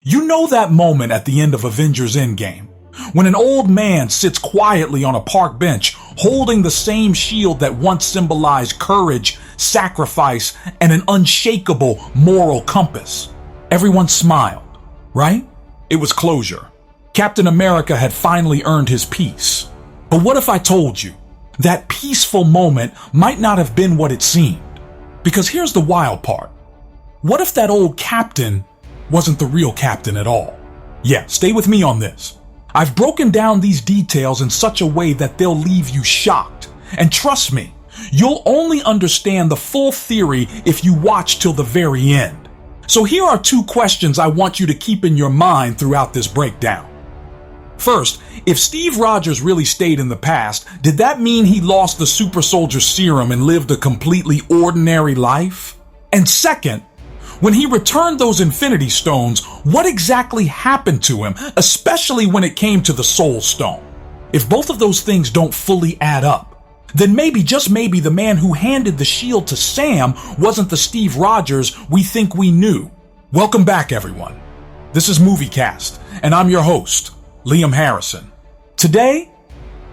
You know that moment at the end of Avengers Endgame, when an old man sits quietly on a park bench holding the same shield that once symbolized courage, sacrifice, and an unshakable moral compass. Everyone smiled, right? It was closure. Captain America had finally earned his peace. But what if I told you that peaceful moment might not have been what it seemed? Because here's the wild part. What if that old captain wasn't the real captain at all? Yeah, stay with me on this. I've broken down these details in such a way that they'll leave you shocked. And trust me, you'll only understand the full theory if you watch till the very end. So here are 2 questions I want you to keep in your mind throughout this breakdown. First, if Steve Rogers really stayed in the past, did that mean he lost the super soldier serum and lived a completely ordinary life? And second, when he returned those Infinity Stones, what exactly happened to him, especially when it came to the Soul Stone? If both of those things don't fully add up, then maybe, just maybe, the man who handed the shield to Sam wasn't the Steve Rogers we think we knew. Welcome back, everyone. This is MovieCast, and I'm your host, Liam Harrison. Today,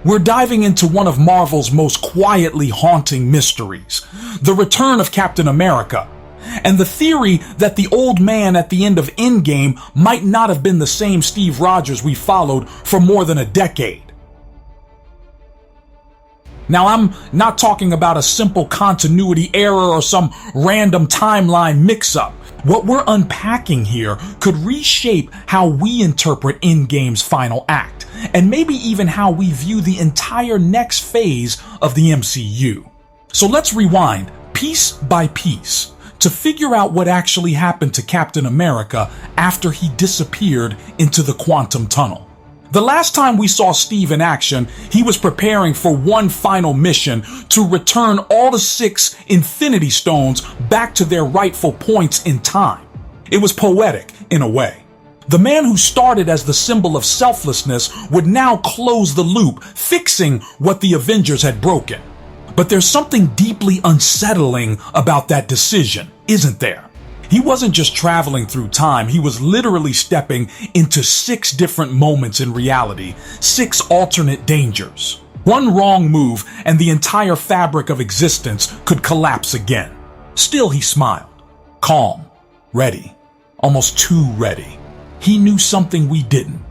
we're diving into one of Marvel's most quietly haunting mysteries, the return of Captain America, and the theory that the old man at the end of Endgame might not have been the same Steve Rogers we followed for more than a decade. Now, I'm not talking about a simple continuity error or some random timeline mix-up. What we're unpacking here could reshape how we interpret Endgame's final act, and maybe even how we view the entire next phase of the MCU. So let's rewind, piece by piece, to figure out what actually happened to Captain America after he disappeared into the quantum tunnel. The last time we saw Steve in action, he was preparing for one final mission to return all the 6 Infinity Stones back to their rightful points in time. It was poetic, in a way. The man who started as the symbol of selflessness would now close the loop, fixing what the Avengers had broken. But there's something deeply unsettling about that decision, isn't there? He wasn't just traveling through time, he was literally stepping into 6 different moments in reality, 6 alternate dangers. One wrong move and the entire fabric of existence could collapse again. Still, he smiled, calm, ready, almost too ready. He knew something we didn't.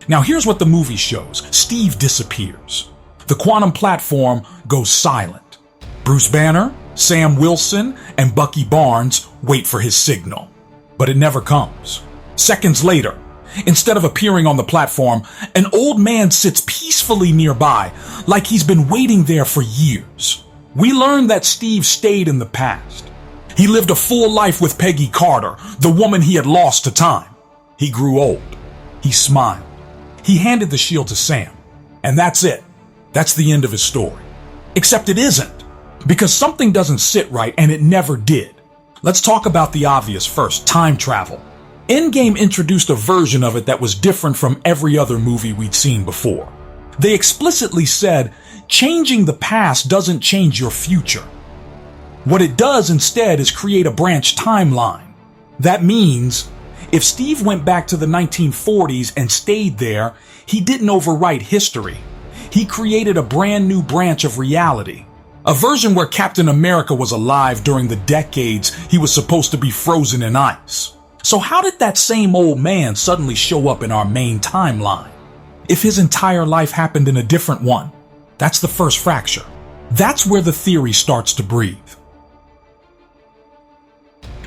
Now here's what the movie shows. Steve disappears. The quantum platform goes silent. Bruce Banner, Sam Wilson, and Bucky Barnes wait for his signal. But it never comes. Seconds later, instead of appearing on the platform, an old man sits peacefully nearby, like he's been waiting there for years. We learn that Steve stayed in the past. He lived a full life with Peggy Carter, the woman he had lost to time. He grew old. He smiled. He handed the shield to Sam. And that's it. That's the end of his story. Except it isn't. Because something doesn't sit right, and it never did. Let's talk about the obvious first, time travel. Endgame introduced a version of it that was different from every other movie we'd seen before. They explicitly said, changing the past doesn't change your future. What it does instead is create a branch timeline. That means, if Steve went back to the 1940s and stayed there, he didn't overwrite history. He created a brand new branch of reality. A version where Captain America was alive during the decades he was supposed to be frozen in ice. So how did that same old man suddenly show up in our main timeline? If his entire life happened in a different one, that's the first fracture. That's where the theory starts to breathe.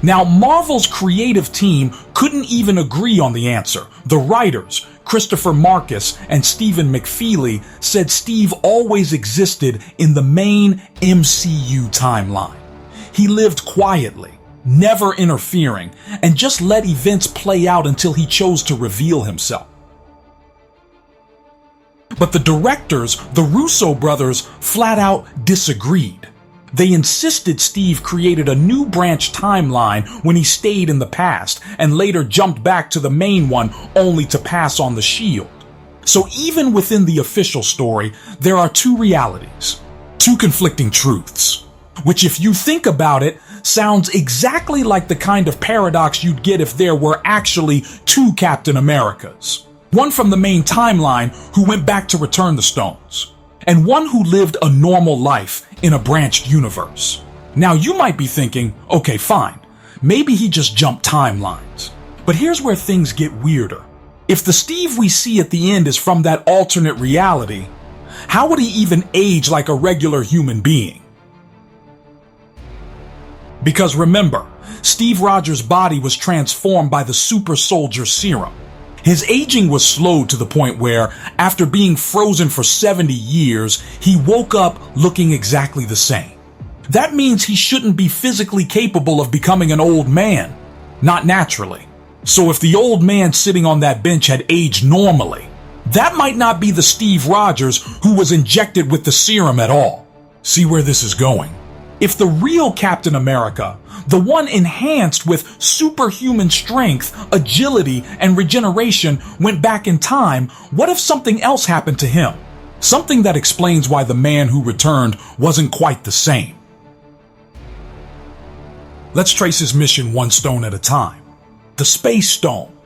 Now, Marvel's creative team couldn't even agree on the answer. The writers, Christopher Marcus and Stephen McFeely, said Steve always existed in the main MCU timeline. He lived quietly, never interfering, and just let events play out until he chose to reveal himself. But the directors, the Russo brothers, flat out disagreed. They insisted Steve created a new branch timeline when he stayed in the past and later jumped back to the main one only to pass on the shield. So even within the official story, there are 2 realities, 2 conflicting truths, which if you think about it, sounds exactly like the kind of paradox you'd get if there were actually two Captain Americas. One from the main timeline who went back to return the stones, and one who lived a normal life in a branched universe. Now you might be thinking, okay, fine, maybe he just jumped timelines. But here's where things get weirder. If the Steve we see at the end is from that alternate reality, how would he even age like a regular human being? Because remember, Steve Rogers' body was transformed by the super soldier serum. His aging was slow to the point where, after being frozen for 70 years, he woke up looking exactly the same. That means he shouldn't be physically capable of becoming an old man. Not naturally. So if the old man sitting on that bench had aged normally, that might not be the Steve Rogers who was injected with the serum at all. See where this is going? If the real Captain America, the one enhanced with superhuman strength, agility, and regeneration, went back in time, what if something else happened to him? Something that explains why the man who returned wasn't quite the same. Let's trace his mission one stone at a time. The Space Stone.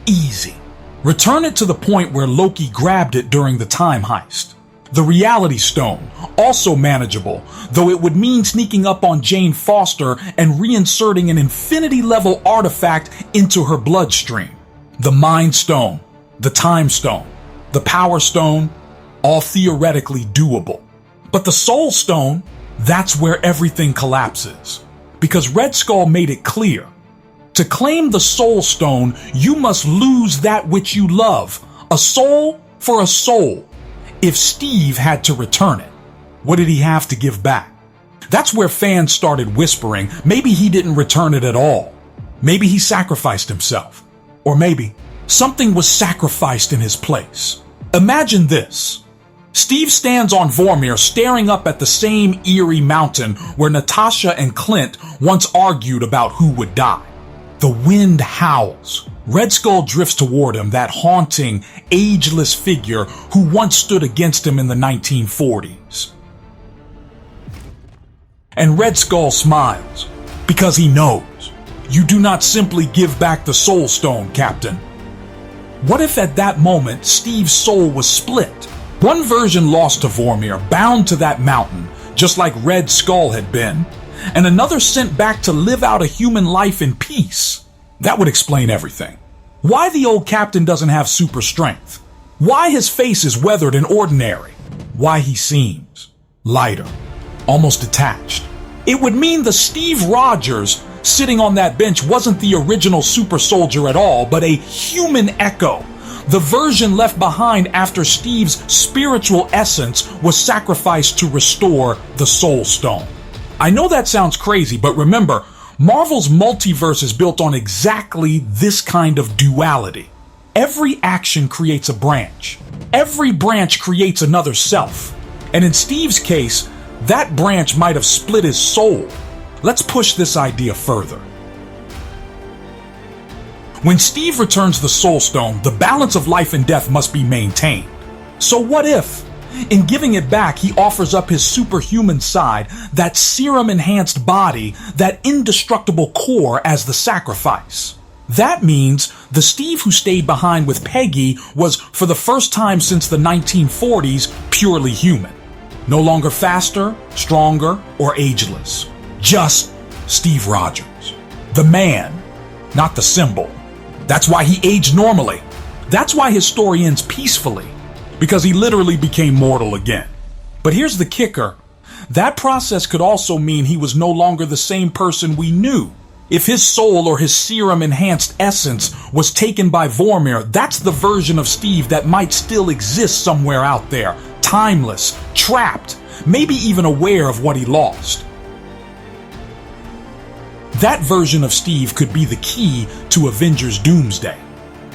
Easy. Return it to the point where Loki grabbed it during the time heist. The Reality Stone, also manageable, though it would mean sneaking up on Jane Foster and reinserting an infinity-level artifact into her bloodstream. The Mind Stone, the Time Stone, the Power Stone, all theoretically doable. But the Soul Stone, that's where everything collapses. Because Red Skull made it clear. To claim the Soul Stone, you must lose that which you love. A soul for a soul. If Steve had to return it, what did he have to give back? That's where fans started whispering, maybe he didn't return it at all. Maybe he sacrificed himself. Or maybe something was sacrificed in his place. Imagine this. Steve stands on Vormir staring up at the same eerie mountain where Natasha and Clint once argued about who would die. The wind howls. Red Skull drifts toward him, that haunting, ageless figure who once stood against him in the 1940s. And Red Skull smiles, because he knows. You do not simply give back the Soul Stone, Captain. What if at that moment Steve's soul was split? One version lost to Vormir, bound to that mountain, just like Red Skull had been, and another sent back to live out a human life in peace. That would explain everything. Why the old captain doesn't have super strength. Why his face is weathered and ordinary. Why he seems lighter, almost detached. It would mean the Steve Rogers sitting on that bench wasn't the original super soldier at all, but a human echo. The version left behind after Steve's spiritual essence was sacrificed to restore the Soul Stone. I know that sounds crazy, but remember, Marvel's multiverse is built on exactly this kind of duality. Every action creates a branch. Every branch creates another self. And in Steve's case, that branch might have split his soul. Let's push this idea further. When Steve returns the Soul Stone, the balance of life and death must be maintained. So what if, in giving it back, he offers up his superhuman side, that serum-enhanced body, that indestructible core as the sacrifice? That means the Steve who stayed behind with Peggy was, for the first time since the 1940s, purely human. No longer faster, stronger, or ageless. Just Steve Rogers. The man, not the symbol. That's why he aged normally. That's why his story ends peacefully. Because he literally became mortal again. But here's the kicker. That process could also mean he was no longer the same person we knew. If his soul or his serum-enhanced essence was taken by Vormir, that's the version of Steve that might still exist somewhere out there. Timeless, trapped, maybe even aware of what he lost. That version of Steve could be the key to Avengers Doomsday.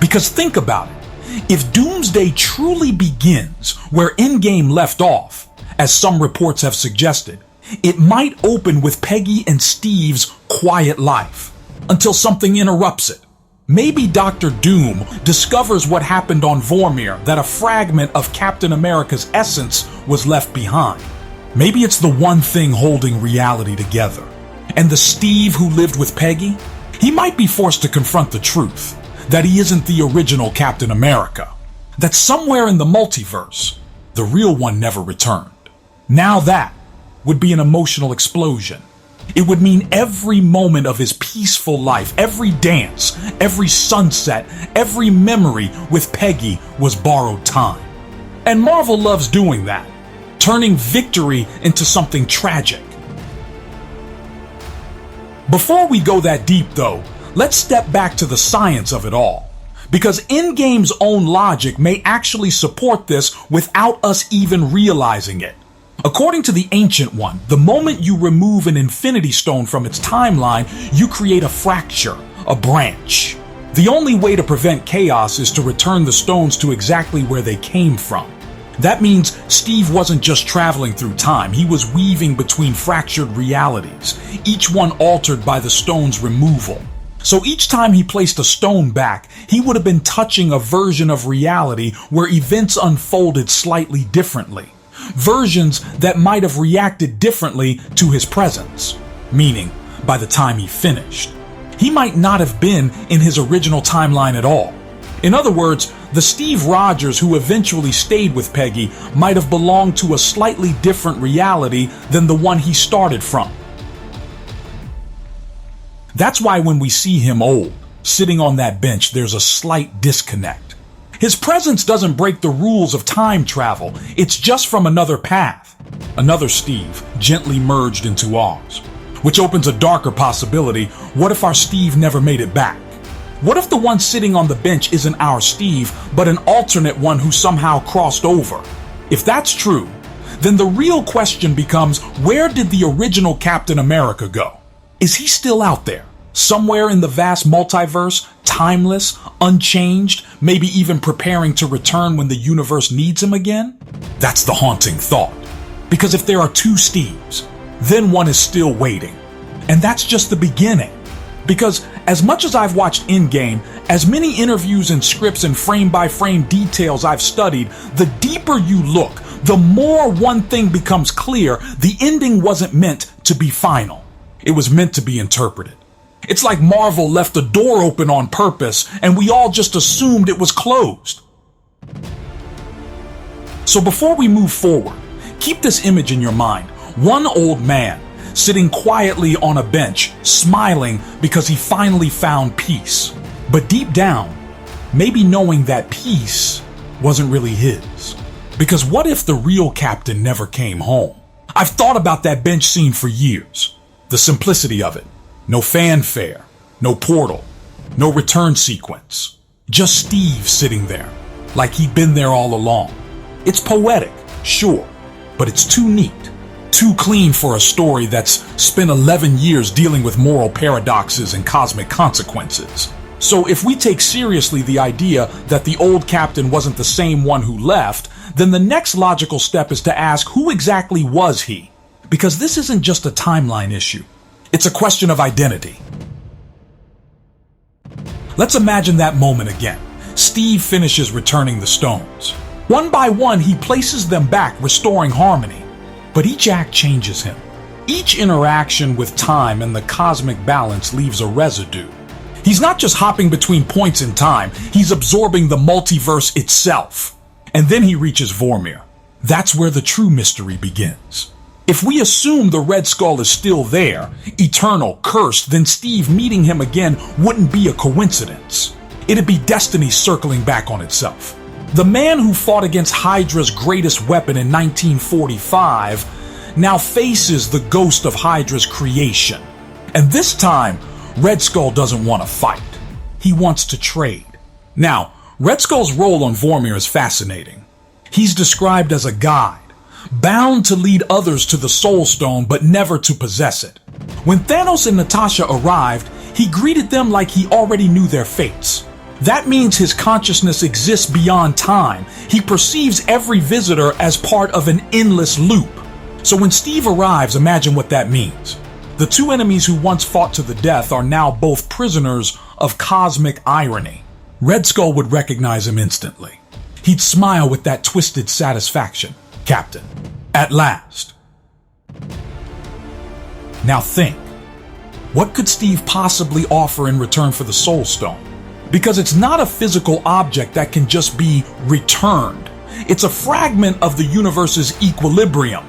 Because think about it. If Doomsday truly begins where Endgame left off, as some reports have suggested, it might open with Peggy and Steve's quiet life, until something interrupts it. Maybe Dr. Doom discovers what happened on Vormir, that a fragment of Captain America's essence was left behind. Maybe it's the one thing holding reality together. And the Steve who lived with Peggy, he might be forced to confront the truth that he isn't the original Captain America, that somewhere in the multiverse, the real one never returned. Now that would be an emotional explosion. It would mean every moment of his peaceful life, every dance, every sunset, every memory with Peggy was borrowed time. And Marvel loves doing that, turning victory into something tragic. Before we go that deep though, let's step back to the science of it all, because Endgame's own logic may actually support this without us even realizing it. According to the Ancient One, the moment you remove an Infinity Stone from its timeline, you create a fracture, a branch. The only way to prevent chaos is to return the stones to exactly where they came from. That means Steve wasn't just traveling through time, he was weaving between fractured realities, each one altered by the stone's removal. So each time he placed a stone back, he would have been touching a version of reality where events unfolded slightly differently. Versions that might have reacted differently to his presence, meaning by the time he finished, he might not have been in his original timeline at all. In other words, the Steve Rogers who eventually stayed with Peggy might have belonged to a slightly different reality than the one he started from. That's why when we see him old, sitting on that bench, there's a slight disconnect. His presence doesn't break the rules of time travel, it's just from another path. Another Steve, gently merged into ours. Which opens a darker possibility. What if our Steve never made it back? What if the one sitting on the bench isn't our Steve, but an alternate one who somehow crossed over? If that's true, then the real question becomes, where did the original Captain America go? Is he still out there? Somewhere in the vast multiverse, timeless, unchanged, maybe even preparing to return when the universe needs him again? That's the haunting thought. Because if there are two Steves, then one is still waiting. And that's just the beginning. Because as much as I've watched Endgame, as many interviews and scripts and frame-by-frame details I've studied, the deeper you look, the more one thing becomes clear: the ending wasn't meant to be final. It was meant to be interpreted. It's like Marvel left a door open on purpose, and we all just assumed it was closed. So before we move forward, keep this image in your mind. One old man, sitting quietly on a bench, smiling because he finally found peace. But deep down, maybe knowing that peace wasn't really his. Because what if the real captain never came home? I've thought about that bench scene for years. The simplicity of it. No fanfare, no portal, no return sequence. Just Steve sitting there, like he'd been there all along. It's poetic, sure, but it's too neat. Too clean for a story that's spent 11 years dealing with moral paradoxes and cosmic consequences. So if we take seriously the idea that the old captain wasn't the same one who left, then the next logical step is to ask, who exactly was he? Because this isn't just a timeline issue. It's a question of identity. Let's imagine that moment again. Steve finishes returning the stones. One by one, he places them back, restoring harmony. But each act changes him. Each interaction with time and the cosmic balance leaves a residue. He's not just hopping between points in time, he's absorbing the multiverse itself. And then he reaches Vormir. That's where the true mystery begins. If we assume the Red Skull is still there, eternal, cursed, then Steve meeting him again wouldn't be a coincidence. It'd be destiny circling back on itself. The man who fought against Hydra's greatest weapon in 1945 now faces the ghost of Hydra's creation. And this time, Red Skull doesn't want to fight. He wants to trade. Now, Red Skull's role on Vormir is fascinating. He's described as a guide, bound to lead others to the Soul Stone but never to possess it. When Thanos and Natasha arrived, he greeted them like he already knew their fates. That means his consciousness exists beyond time. He perceives every visitor as part of an endless loop. So when Steve arrives, imagine what that means. The two enemies who once fought to the death are now both prisoners of cosmic irony. Red Skull would recognize him instantly. He'd smile with that twisted satisfaction. Captain, at last. Now think, What could Steve possibly offer in return for the Soul Stone? Because it's not a physical object that can just be returned. It's a fragment of the universe's equilibrium.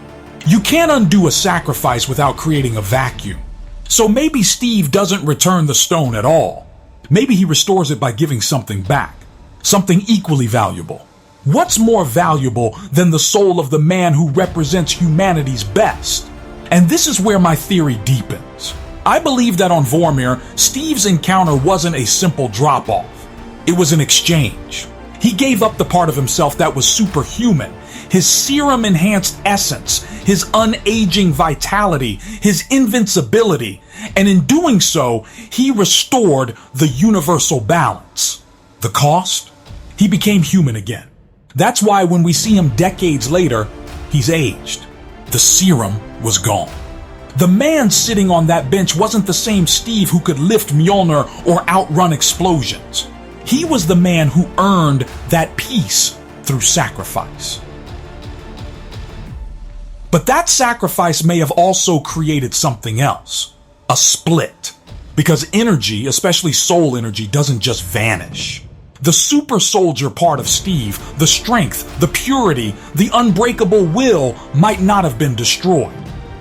You can't undo a sacrifice without creating a vacuum. So maybe Steve doesn't return the stone at all. Maybe he restores it by giving something back, something equally valuable. What's more valuable than the soul of the man who represents humanity's best? And this is where my theory deepens. I believe that on Vormir, Steve's encounter wasn't a simple drop-off. It was an exchange. He gave up the part of himself that was superhuman, his serum-enhanced essence, his unaging vitality, his invincibility, and in doing so, he restored the universal balance. The cost? He became human again. That's why when we see him decades later, he's aged. The serum was gone. The man sitting on that bench wasn't the same Steve who could lift Mjolnir or outrun explosions. He was the man who earned that peace through sacrifice. But that sacrifice may have also created something else, a split. Because energy, especially soul energy, doesn't just vanish. The super soldier part of Steve, the strength, the purity, the unbreakable will might not have been destroyed.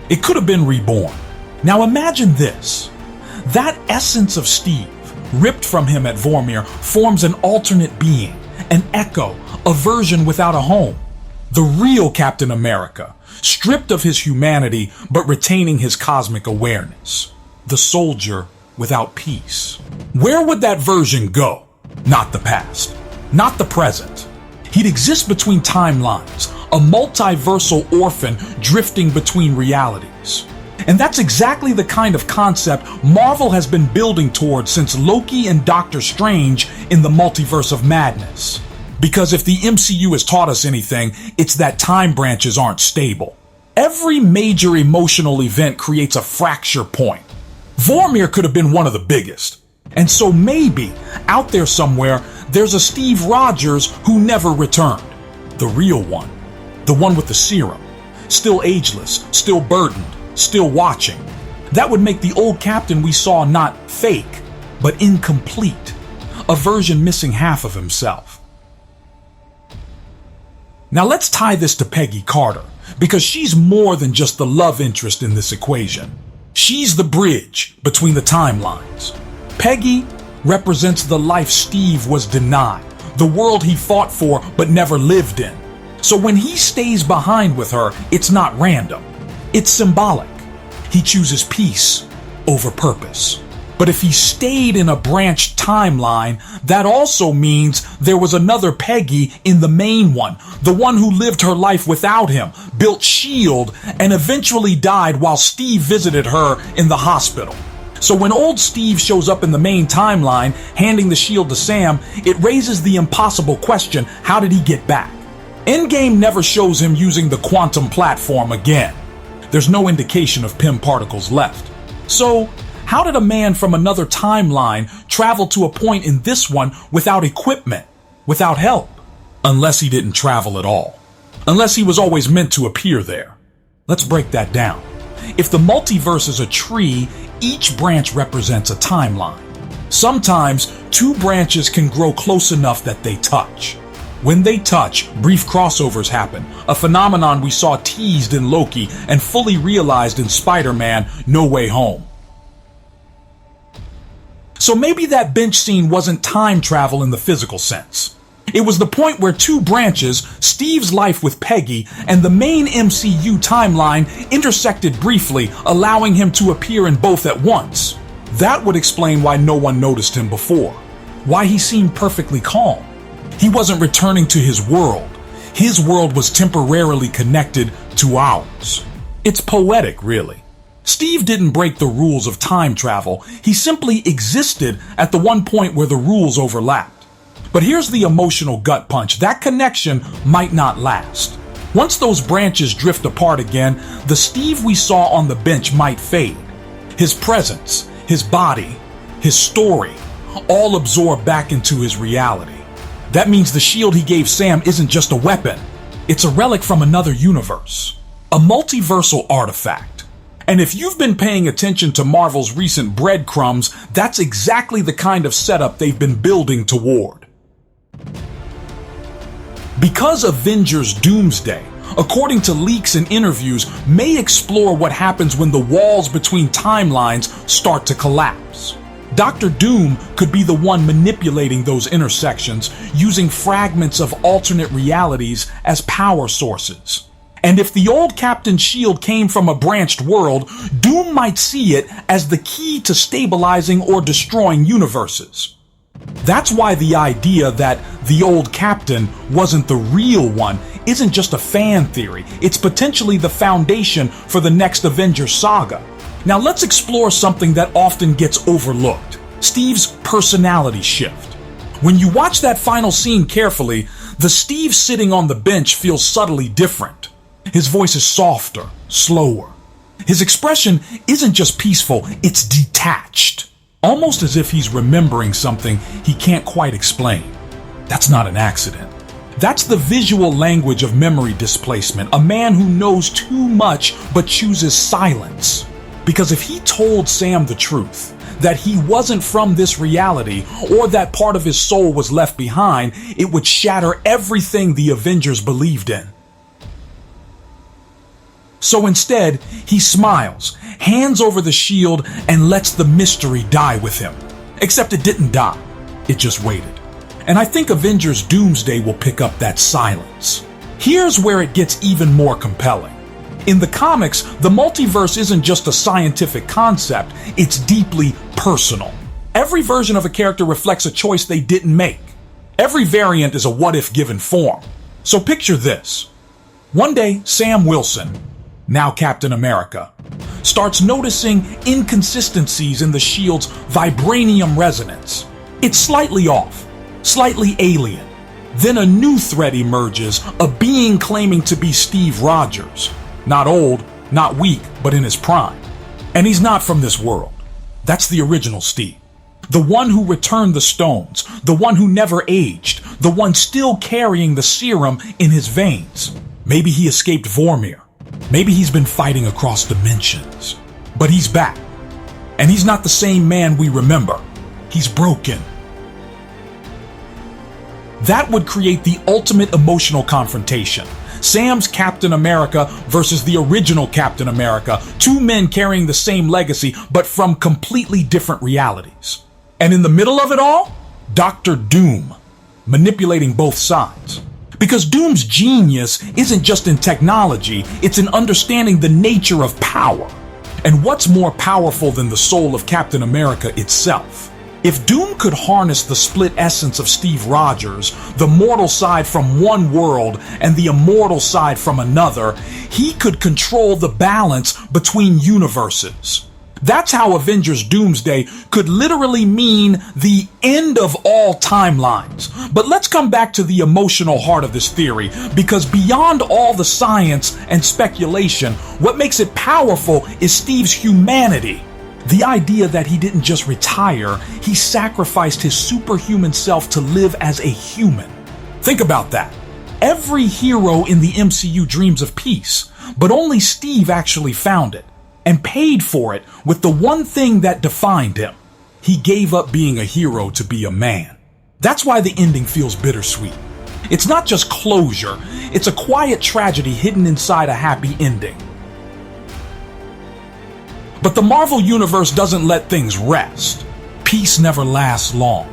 It could have been reborn. Now imagine this. That essence of Steve, ripped from him at Vormir, forms an alternate being, an echo, a version without a home. The real Captain America, stripped of his humanity but retaining his cosmic awareness. The soldier without peace. Where would that version go? Not the past, not the present. He'd exist between timelines, a multiversal orphan drifting between realities. And that's exactly the kind of concept Marvel has been building towards since Loki and Doctor Strange in the Multiverse of Madness. Because if the MCU has taught us anything, it's that time branches aren't stable. Every major emotional event creates a fracture point. Vormir could have been one of the biggest. And so maybe, out there somewhere, there's a Steve Rogers who never returned. The real one. The one with the serum. Still ageless, still burdened, still watching. That would make the old captain we saw not fake, but incomplete. A version missing half of himself. Now let's tie this to Peggy Carter, because she's more than just the love interest in this equation. She's the bridge between the timelines. Peggy represents the life Steve was denied, the world he fought for but never lived in. So when he stays behind with her, it's not random. It's symbolic. He chooses peace over purpose. But if he stayed in a branched timeline, that also means there was another Peggy in the main one, the one who lived her life without him, built S.H.I.E.L.D., and eventually died while Steve visited her in the hospital. So when old Steve shows up in the main timeline, handing the shield to Sam, it raises the impossible question, how did he get back? Endgame never shows him using the quantum platform again. There's no indication of Pym particles left. So, how did a man from another timeline travel to a point in this one without equipment, without help? Unless he didn't travel at all. Unless he was always meant to appear there. Let's break that down. If the multiverse is a tree, each branch represents a timeline. Sometimes, two branches can grow close enough that they touch. When they touch, brief crossovers happen, a phenomenon we saw teased in Loki and fully realized in Spider-Man: No Way Home. So maybe that bench scene wasn't time travel in the physical sense. It was the point where two branches, Steve's life with Peggy and the main MCU timeline, intersected briefly, allowing him to appear in both at once. That would explain why no one noticed him before. Why he seemed perfectly calm. He wasn't returning to his world. His world was temporarily connected to ours. It's poetic, really. Steve didn't break the rules of time travel. He simply existed at the one point where the rules overlapped. But here's the emotional gut punch. That connection might not last. Once those branches drift apart again, the Steve we saw on the bench might fade. His presence, his body, his story, all absorb back into his reality. That means the shield he gave Sam isn't just a weapon. It's a relic from another universe. A multiversal artifact. And if you've been paying attention to Marvel's recent breadcrumbs, that's exactly the kind of setup they've been building toward. Because Avengers Doomsday, according to leaks and interviews, may explore what happens when the walls between timelines start to collapse. Dr. Doom could be the one manipulating those intersections, using fragments of alternate realities as power sources. And if the old Captain Shield came from a branched world, Doom might see it as the key to stabilizing or destroying universes. That's why the idea that the old Captain wasn't the real one isn't just a fan theory, it's potentially the foundation for the next Avengers saga. Now let's explore something that often gets overlooked: Steve's personality shift. When you watch that final scene carefully, the Steve sitting on the bench feels subtly different. His voice is softer, slower. His expression isn't just peaceful, it's detached. Almost as if he's remembering something he can't quite explain. That's not an accident. That's the visual language of memory displacement, a man who knows too much but chooses silence. Because if he told Sam the truth, that he wasn't from this reality, or that part of his soul was left behind, it would shatter everything the Avengers believed in. So instead, he smiles, hands over the shield, and lets the mystery die with him. Except it didn't die, it just waited. And I think Avengers Doomsday will pick up that silence. Here's where it gets even more compelling. In the comics, the multiverse isn't just a scientific concept, it's deeply personal. Every version of a character reflects a choice they didn't make. Every variant is a what-if given form. So picture this. One day, Sam Wilson, now Captain America, starts noticing inconsistencies in the shield's vibranium resonance. It's slightly off, slightly alien. Then a new threat emerges, a being claiming to be Steve Rogers. Not old, not weak, but in his prime. And he's not from this world. That's the original Steve. The one who returned the stones, the one who never aged, the one still carrying the serum in his veins. Maybe he escaped Vormir. Maybe he's been fighting across dimensions. But he's back. And he's not the same man we remember. He's broken. That would create the ultimate emotional confrontation. Sam's Captain America versus the original Captain America, two men carrying the same legacy but from completely different realities. And in the middle of it all, Dr. Doom, manipulating both sides. Because Doom's genius isn't just in technology, it's in understanding the nature of power. And what's more powerful than the soul of Captain America itself? If Doom could harness the split essence of Steve Rogers, the mortal side from one world and the immortal side from another, he could control the balance between universes. That's how Avengers Doomsday could literally mean the end of all timelines. But let's come back to the emotional heart of this theory, because beyond all the science and speculation, what makes it powerful is Steve's humanity. The idea that he didn't just retire, he sacrificed his superhuman self to live as a human. Think about that. Every hero in the MCU dreams of peace, but only Steve actually found it, and paid for it with the one thing that defined him. He gave up being a hero to be a man. That's why the ending feels bittersweet. It's not just closure, it's a quiet tragedy hidden inside a happy ending. But the Marvel Universe doesn't let things rest. Peace never lasts long.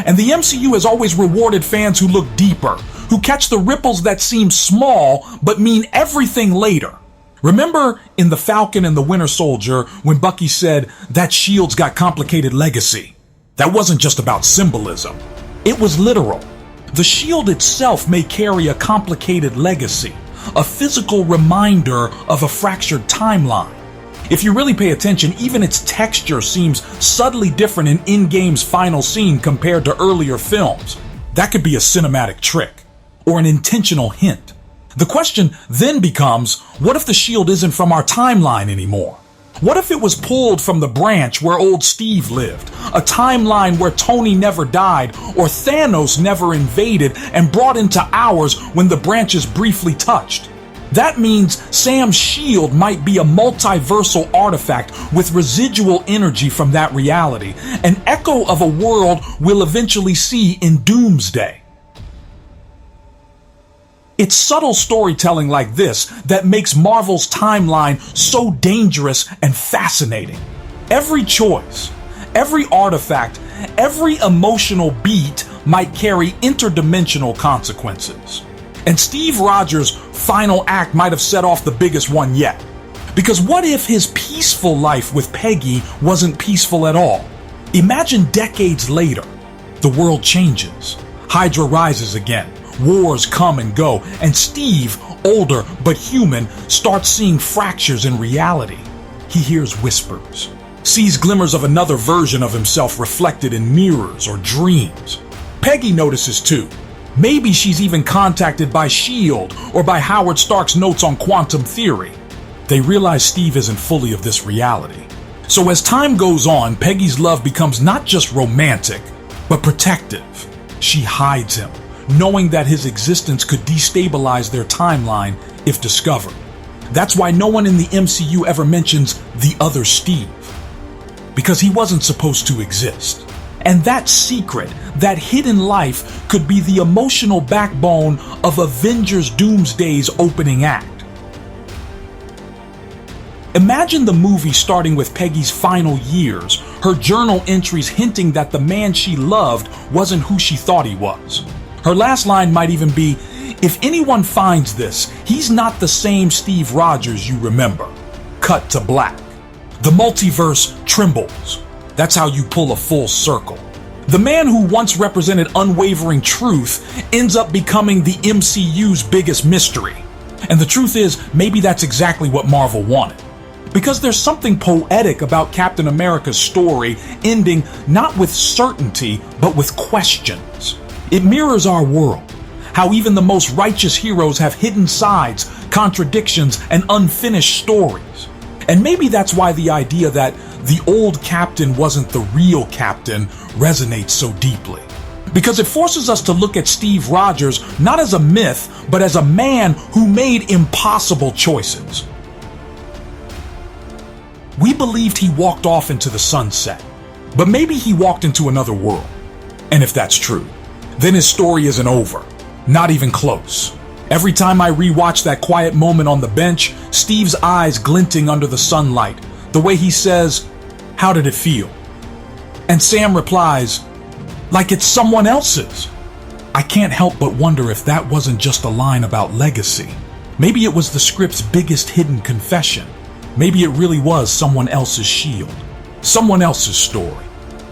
And the MCU has always rewarded fans who look deeper, who catch the ripples that seem small but mean everything later. Remember in The Falcon and the Winter Soldier when Bucky said, "That shield's got complicated legacy." That wasn't just about symbolism. It was literal. The shield itself may carry a complicated legacy, a physical reminder of a fractured timeline. If you really pay attention, even its texture seems subtly different in Endgame's final scene compared to earlier films. That could be a cinematic trick, or an intentional hint. The question then becomes, what if the shield isn't from our timeline anymore? What if it was pulled from the branch where old Steve lived, a timeline where Tony never died or Thanos never invaded and brought into ours when the branches briefly touched? That means Sam's shield might be a multiversal artifact with residual energy from that reality, an echo of a world we'll eventually see in Doomsday. It's subtle storytelling like this that makes Marvel's timeline so dangerous and fascinating. Every choice, every artifact, every emotional beat might carry interdimensional consequences. And Steve Rogers' final act might have set off the biggest one yet. Because what if his peaceful life with Peggy wasn't peaceful at all? Imagine decades later, the world changes. Hydra rises again, wars come and go, and Steve, older but human, starts seeing fractures in reality. He hears whispers, sees glimmers of another version of himself reflected in mirrors or dreams. Peggy notices too. Maybe she's even contacted by S.H.I.E.L.D. or by Howard Stark's notes on quantum theory. They realize Steve isn't fully of this reality. So as time goes on, Peggy's love becomes not just romantic, but protective. She hides him, knowing that his existence could destabilize their timeline if discovered. That's why no one in the MCU ever mentions the other Steve, because he wasn't supposed to exist. And that secret, that hidden life, could be the emotional backbone of Avengers Doomsday's opening act. Imagine the movie starting with Peggy's final years, her journal entries hinting that the man she loved wasn't who she thought he was. Her last line might even be, "If anyone finds this, he's not the same Steve Rogers you remember." Cut to black. The multiverse trembles. That's how you pull a full circle. The man who once represented unwavering truth ends up becoming the MCU's biggest mystery. And the truth is, maybe that's exactly what Marvel wanted. Because there's something poetic about Captain America's story ending not with certainty, but with questions. It mirrors our world, how even the most righteous heroes have hidden sides, contradictions, and unfinished stories. And maybe that's why the idea that the old captain wasn't the real captain resonates so deeply. Because it forces us to look at Steve Rogers not as a myth, but as a man who made impossible choices. We believed he walked off into the sunset, but maybe he walked into another world. And if that's true, then his story isn't over, not even close. Every time I rewatch that quiet moment on the bench, Steve's eyes glinting under the sunlight, the way he says, "How did it feel?" And Sam replies, "Like it's someone else's." I can't help but wonder if that wasn't just a line about legacy. Maybe it was the script's biggest hidden confession. Maybe it really was someone else's shield, someone else's story.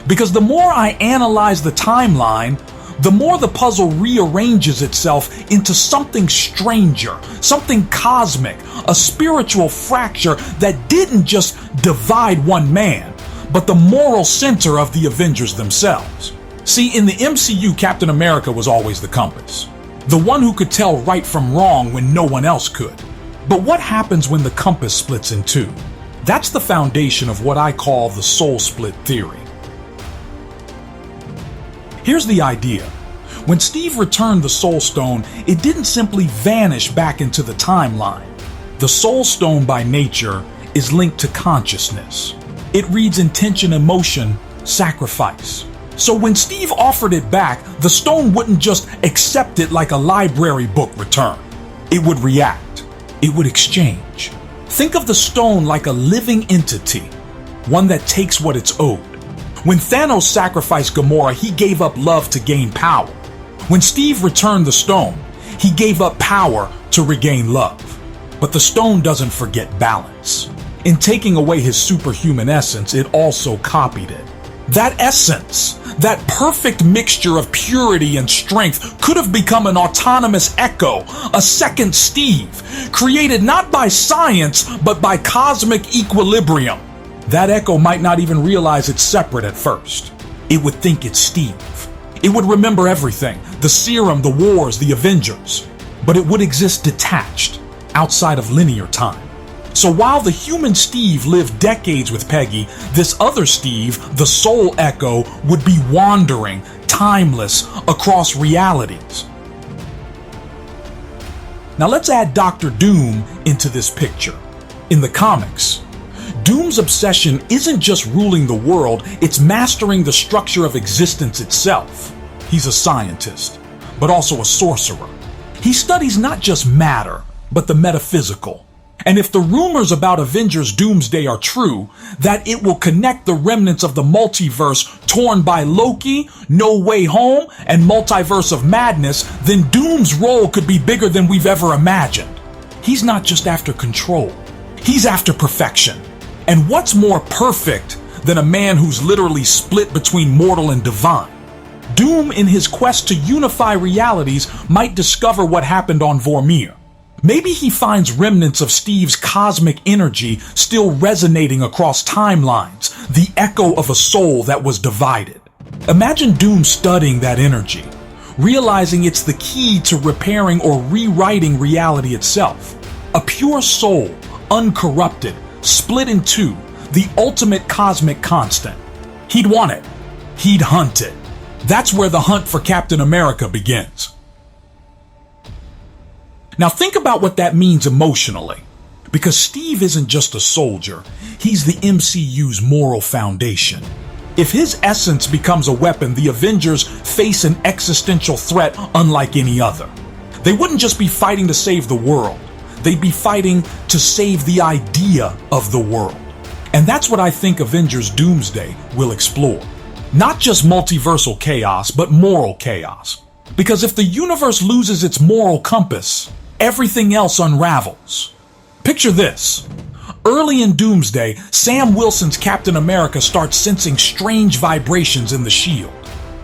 Because the more I analyze the timeline, the more the puzzle rearranges itself into something stranger, something cosmic, a spiritual fracture that didn't just divide one man, but the moral center of the Avengers themselves. See, in the MCU, Captain America was always the compass, the one who could tell right from wrong when no one else could. But what happens when the compass splits in two? That's the foundation of what I call the soul split theory. Here's the idea. When Steve returned the Soul Stone, it didn't simply vanish back into the timeline. The Soul Stone by nature is linked to consciousness. It reads intention, emotion, sacrifice. So when Steve offered it back, the stone wouldn't just accept it like a library book return. It would react. It would exchange. Think of the stone like a living entity, one that takes what it's owed. When Thanos sacrificed Gamora, he gave up love to gain power. When Steve returned the stone, he gave up power to regain love. But the stone doesn't forget balance. In taking away his superhuman essence, it also copied it. That essence, that perfect mixture of purity and strength, could have become an autonomous echo, a second Steve, created not by science, but by cosmic equilibrium. That echo might not even realize it's separate at first. It would think it's Steve. It would remember everything, the serum, the wars, the Avengers. But it would exist detached, outside of linear time. So while the human Steve lived decades with Peggy, this other Steve, the soul echo, would be wandering, timeless, across realities. Now let's add Doctor Doom into this picture. In the comics, Doom's obsession isn't just ruling the world, it's mastering the structure of existence itself. He's a scientist, but also a sorcerer. He studies not just matter, but the metaphysical. And if the rumors about Avengers Doomsday are true, that it will connect the remnants of the multiverse torn by Loki, No Way Home, and Multiverse of Madness, then Doom's role could be bigger than we've ever imagined. He's not just after control, he's after perfection. And what's more perfect than a man who's literally split between mortal and divine? Doom, in his quest to unify realities, might discover what happened on Vormir. Maybe he finds remnants of Steve's cosmic energy still resonating across timelines, the echo of a soul that was divided. Imagine Doom studying that energy, realizing it's the key to repairing or rewriting reality itself. A pure soul, uncorrupted, split in two, the ultimate cosmic constant. He'd want it. He'd hunt it. That's where the hunt for Captain America begins. Now think about what that means emotionally, because Steve isn't just a soldier, he's the MCU's moral foundation. If his essence becomes a weapon, the Avengers face an existential threat unlike any other. They wouldn't just be fighting to save the world, they'd be fighting to save the idea of the world. And that's what I think Avengers Doomsday will explore. Not just multiversal chaos, but moral chaos. Because if the universe loses its moral compass, everything else unravels. Picture this. Early in Doomsday, Sam Wilson's Captain America starts sensing strange vibrations in the shield.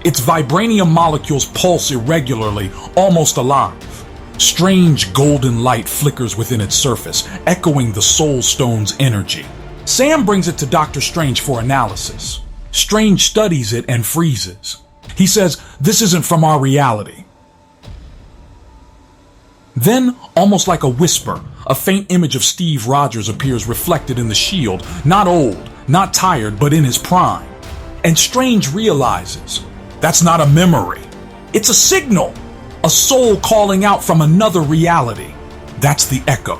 Its vibranium molecules pulse irregularly, almost alive. Strange golden light flickers within its surface, echoing the Soul Stone's energy. Sam brings it to Doctor Strange for analysis. Strange studies it and freezes. He says, "This isn't from our reality." Then, almost like a whisper, a faint image of Steve Rogers appears reflected in the shield, not old, not tired, but in his prime. And Strange realizes, that's not a memory. It's a signal, a soul calling out from another reality. That's the Echo,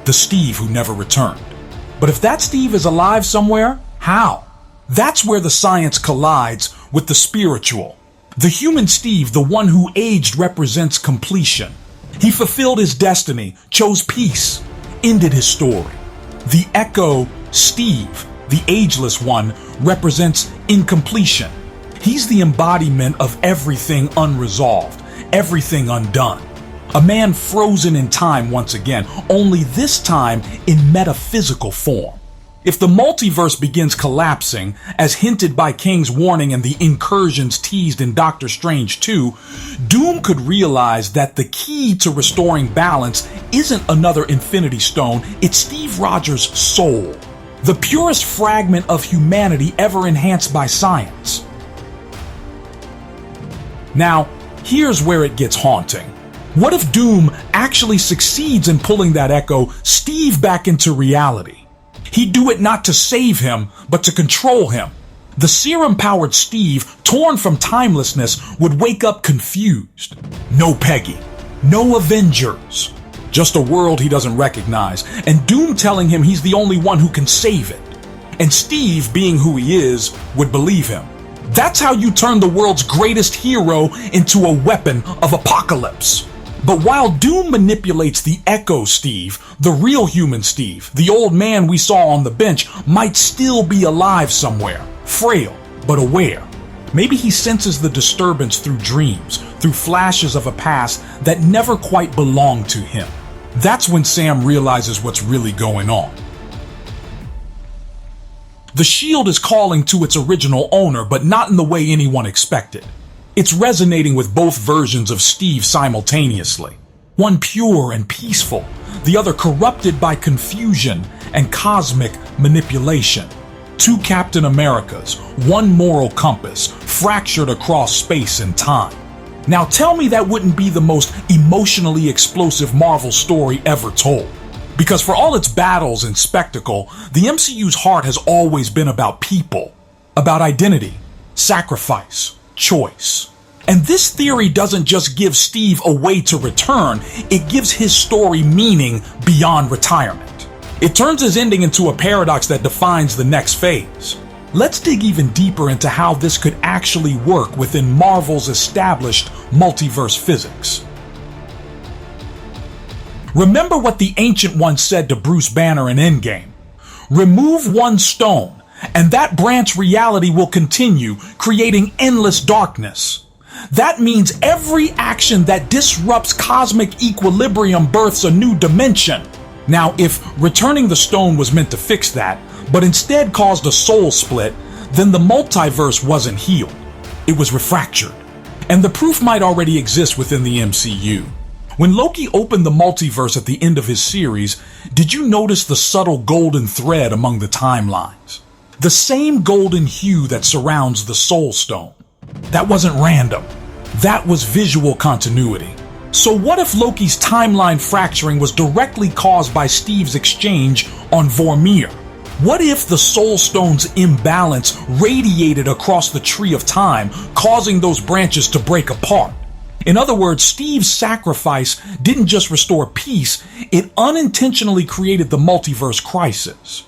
the Steve who never returned. But if that Steve is alive somewhere, how? That's where the science collides with the spiritual. The human Steve, the one who aged, represents completion. He fulfilled his destiny, chose peace, ended his story. The Echo, Steve, the ageless one, represents incompletion. He's the embodiment of everything unresolved, everything undone. A man frozen in time once again, only this time in metaphysical form. If the multiverse begins collapsing, as hinted by Kang's warning and the incursions teased in Doctor Strange 2, Doom could realize that the key to restoring balance isn't another Infinity Stone, it's Steve Rogers' soul, the purest fragment of humanity ever enhanced by science. Now, here's where it gets haunting. What if Doom actually succeeds in pulling that Echo, Steve, back into reality? He'd do it not to save him, but to control him. The serum-powered Steve, torn from timelessness, would wake up confused. No Peggy. No Avengers. Just a world he doesn't recognize, and Doom telling him he's the only one who can save it. And Steve, being who he is, would believe him. That's how you turn the world's greatest hero into a weapon of apocalypse. But while Doom manipulates the Echo Steve, the real human Steve, the old man we saw on the bench, might still be alive somewhere, frail but aware. Maybe he senses the disturbance through dreams, through flashes of a past that never quite belonged to him. That's when Sam realizes what's really going on. The shield is calling to its original owner, but not in the way anyone expected. It's resonating with both versions of Steve simultaneously. One pure and peaceful, the other corrupted by confusion and cosmic manipulation. Two Captain Americas, one moral compass, fractured across space and time. Now tell me that wouldn't be the most emotionally explosive Marvel story ever told. Because for all its battles and spectacle, the MCU's heart has always been about people, about identity, sacrifice, choice. And this theory doesn't just give Steve a way to return, it gives his story meaning beyond retirement. It turns his ending into a paradox that defines the next phase. Let's dig even deeper into how this could actually work within Marvel's established multiverse physics. Remember what the Ancient One said to Bruce Banner in Endgame. Remove one stone, and that branch reality will continue, creating endless darkness. That means every action that disrupts cosmic equilibrium births a new dimension. Now, if returning the stone was meant to fix that, but instead caused a soul split, then the multiverse wasn't healed. It was refractured. And the proof might already exist within the MCU. When Loki opened the multiverse at the end of his series, did you notice the subtle golden thread among the timelines? The same golden hue that surrounds the Soul Stone. That wasn't random. That was visual continuity. So what if Loki's timeline fracturing was directly caused by Steve's exchange on Vormir? What if the Soul Stone's imbalance radiated across the tree of time, causing those branches to break apart? In other words, Steve's sacrifice didn't just restore peace, it unintentionally created the multiverse crisis.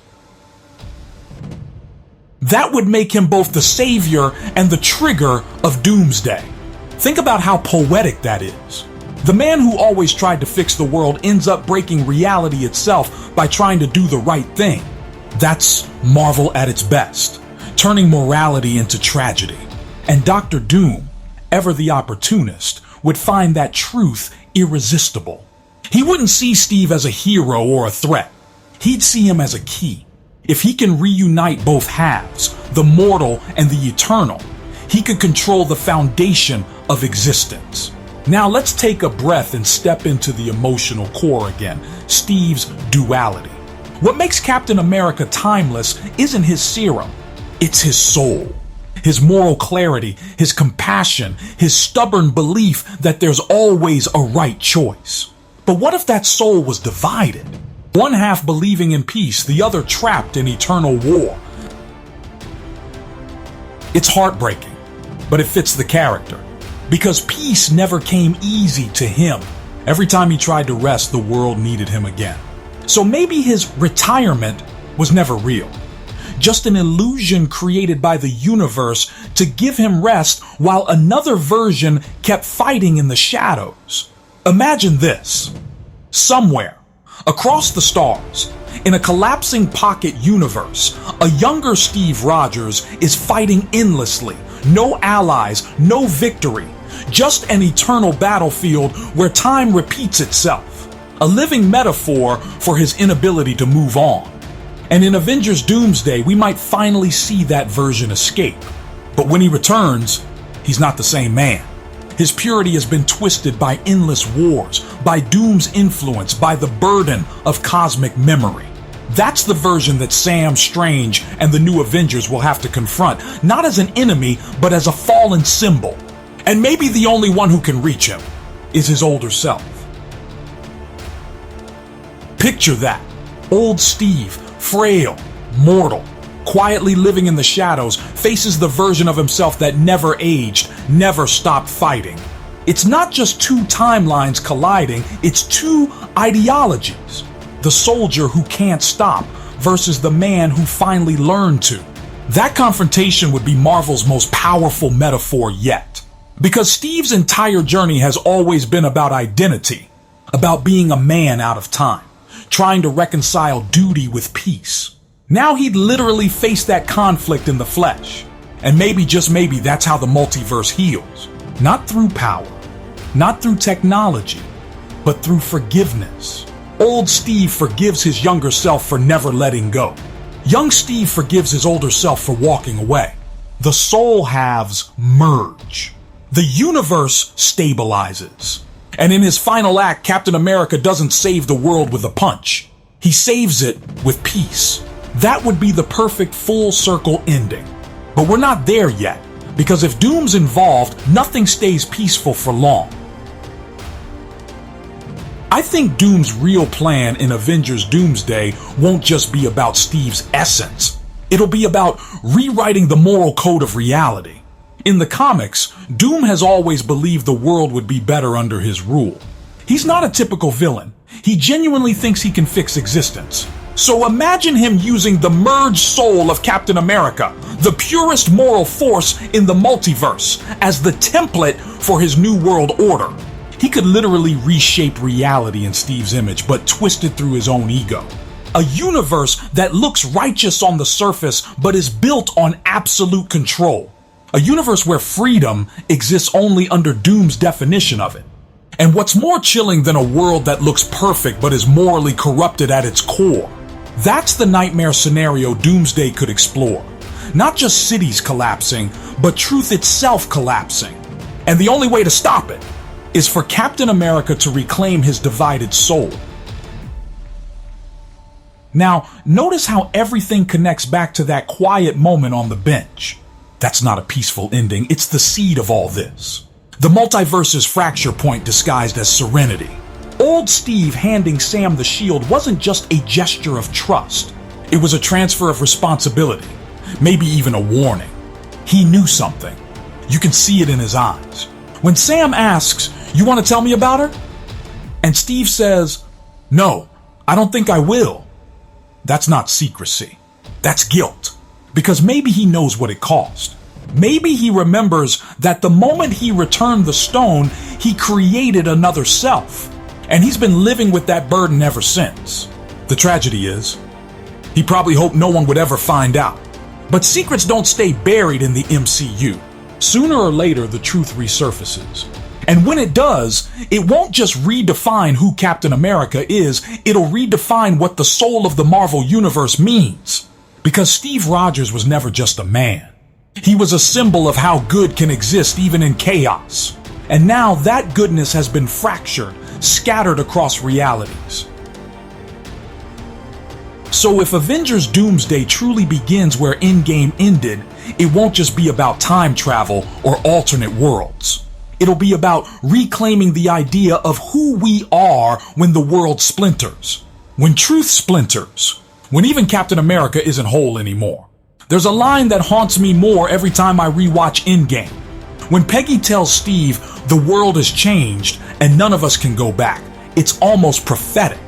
That would make him both the savior and the trigger of Doomsday. Think about how poetic that is. The man who always tried to fix the world ends up breaking reality itself by trying to do the right thing. That's Marvel at its best, turning morality into tragedy. And Dr. Doom, ever the opportunist, would find that truth irresistible. He wouldn't see Steve as a hero or a threat. He'd see him as a key. If he can reunite both halves, the mortal and the eternal, he could control the foundation of existence. Now let's take a breath and step into the emotional core again, Steve's duality. What makes Captain America timeless isn't his serum, it's his soul. His moral clarity, his compassion, his stubborn belief that there's always a right choice. But what if that soul was divided? One half believing in peace, the other trapped in eternal war. It's heartbreaking, but it fits the character. Because peace never came easy to him. Every time he tried to rest, the world needed him again. So maybe his retirement was never real. Just an illusion created by the universe to give him rest while another version kept fighting in the shadows. Imagine this. Somewhere, across the stars, in a collapsing pocket universe, a younger Steve Rogers is fighting endlessly. No allies, no victory, just an eternal battlefield where time repeats itself. A living metaphor for his inability to move on. And in Avengers Doomsday, we might finally see that version escape. But when he returns, he's not the same man. His purity has been twisted by endless wars, by Doom's influence, by the burden of cosmic memory. That's the version that Sam Strange and the new Avengers will have to confront, not as an enemy, but as a fallen symbol. And maybe the only one who can reach him is his older self. Picture that. Old Steve, frail, mortal, quietly living in the shadows, faces the version of himself that never aged, never stopped fighting. It's not just two timelines colliding, it's two ideologies. The soldier who can't stop versus the man who finally learned to. That confrontation would be Marvel's most powerful metaphor yet. Because Steve's entire journey has always been about identity, about being a man out of time, trying to reconcile duty with peace. Now he'd literally face that conflict in the flesh. And maybe, just maybe, that's how the multiverse heals. Not through power, not through technology, but through forgiveness. Old Steve forgives his younger self for never letting go. Young Steve forgives his older self for walking away. The soul halves merge. The universe stabilizes. And in his final act, Captain America doesn't save the world with a punch. He saves it with peace. That would be the perfect full circle ending. But we're not there yet, because if Doom's involved, nothing stays peaceful for long. I think Doom's real plan in Avengers Doomsday won't just be about Steve's essence. It'll be about rewriting the moral code of reality. In the comics, Doom has always believed the world would be better under his rule. He's not a typical villain. He genuinely thinks he can fix existence. So imagine him using the merged soul of Captain America, the purest moral force in the multiverse, as the template for his new world order. He could literally reshape reality in Steve's image, but twist it through his own ego. A universe that looks righteous on the surface, but is built on absolute control. A universe where freedom exists only under Doom's definition of it. And what's more chilling than a world that looks perfect but is morally corrupted at its core? That's the nightmare scenario Doomsday could explore. Not just cities collapsing, but truth itself collapsing. And the only way to stop it is for Captain America to reclaim his divided soul. Now, notice how everything connects back to that quiet moment on the bench. That's not a peaceful ending, it's the seed of all this. The multiverse's fracture point disguised as serenity. Old Steve handing Sam the shield wasn't just a gesture of trust. It was a transfer of responsibility, maybe even a warning. He knew something. You can see it in his eyes. When Sam asks, "You want to tell me about her?" and Steve says, "No, I don't think I will." That's not secrecy. That's guilt. Because maybe he knows what it cost. Maybe he remembers that the moment he returned the stone, he created another self. And he's been living with that burden ever since. The tragedy is, he probably hoped no one would ever find out. But secrets don't stay buried in the MCU. Sooner or later, the truth resurfaces. And when it does, it won't just redefine who Captain America is, it'll redefine what the soul of the Marvel Universe means. Because Steve Rogers was never just a man. He was a symbol of how good can exist even in chaos. And now that goodness has been fractured, scattered across realities. So if Avengers Doomsday truly begins where Endgame ended, it won't just be about time travel or alternate worlds. It'll be about reclaiming the idea of who we are when the world splinters. When truth splinters. When even Captain America isn't whole anymore. There's a line that haunts me more every time I rewatch Endgame. When Peggy tells Steve the world has changed and none of us can go back, it's almost prophetic.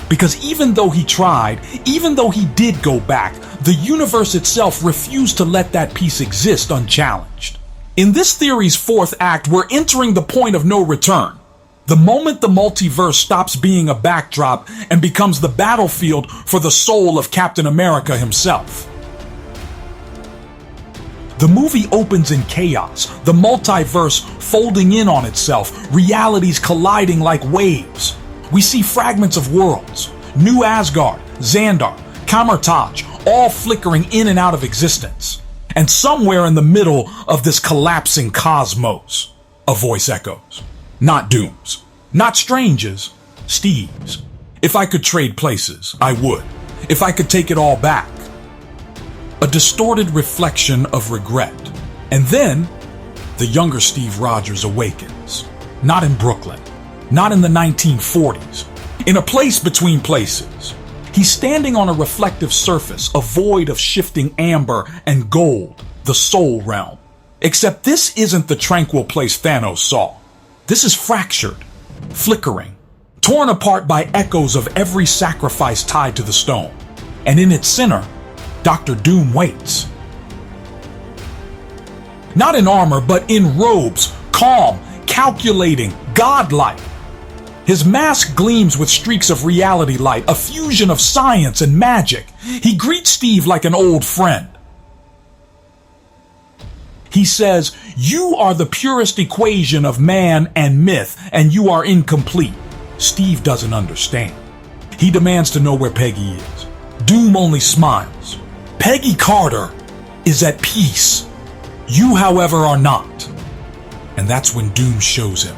Because even though he tried, even though he did go back, the universe itself refused to let that peace exist unchallenged. In this theory's fourth act, we're entering the point of no return. The moment the multiverse stops being a backdrop and becomes the battlefield for the soul of Captain America himself. The movie opens in chaos, the multiverse folding in on itself, realities colliding like waves. We see fragments of worlds, New Asgard, Xandar, Kamartaj, all flickering in and out of existence. And somewhere in the middle of this collapsing cosmos, a voice echoes. Not Doom's, not Strange's, Steve's. If I could trade places, I would. If I could take it all back. A distorted reflection of regret. And then, the younger Steve Rogers awakens. Not in Brooklyn. Not in the 1940s. In a place between places. He's standing on a reflective surface, a void of shifting amber and gold, the soul realm. Except this isn't the tranquil place Thanos saw. This is fractured, flickering, torn apart by echoes of every sacrifice tied to the stone. And in its center, Dr. Doom waits. Not in armor, but in robes, calm, calculating, godlike. His mask gleams with streaks of reality light, a fusion of science and magic. He greets Steve like an old friend. He says, "You are the purest equation of man and myth, and you are incomplete." Steve doesn't understand. He demands to know where Peggy is. Doom only smiles. "Peggy Carter is at peace. You, however, are not." And that's when Doom shows him.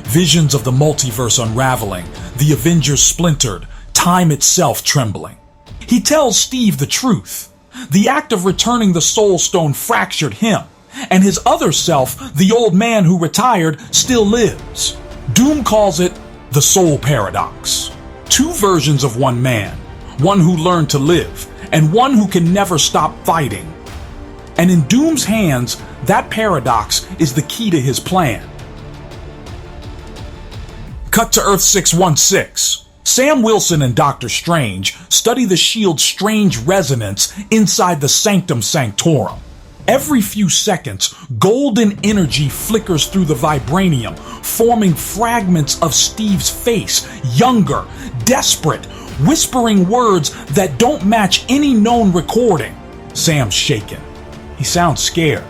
Visions of the multiverse unraveling, the Avengers splintered, time itself trembling. He tells Steve the truth. The act of returning the Soul Stone fractured him, and his other self, the old man who retired, still lives. Doom calls it the Soul Paradox. Two versions of one man, one who learned to live, and one who can never stop fighting. And in Doom's hands, That paradox is the key to his plan. Cut to Earth 616. Sam Wilson and Dr. Strange study the shield's strange resonance inside the Sanctum Sanctorum. Every few seconds, golden energy flickers through the vibranium, forming fragments of Steve's face, younger, desperate, whispering words that don't match any known recording. Sam's shaken. He sounds scared.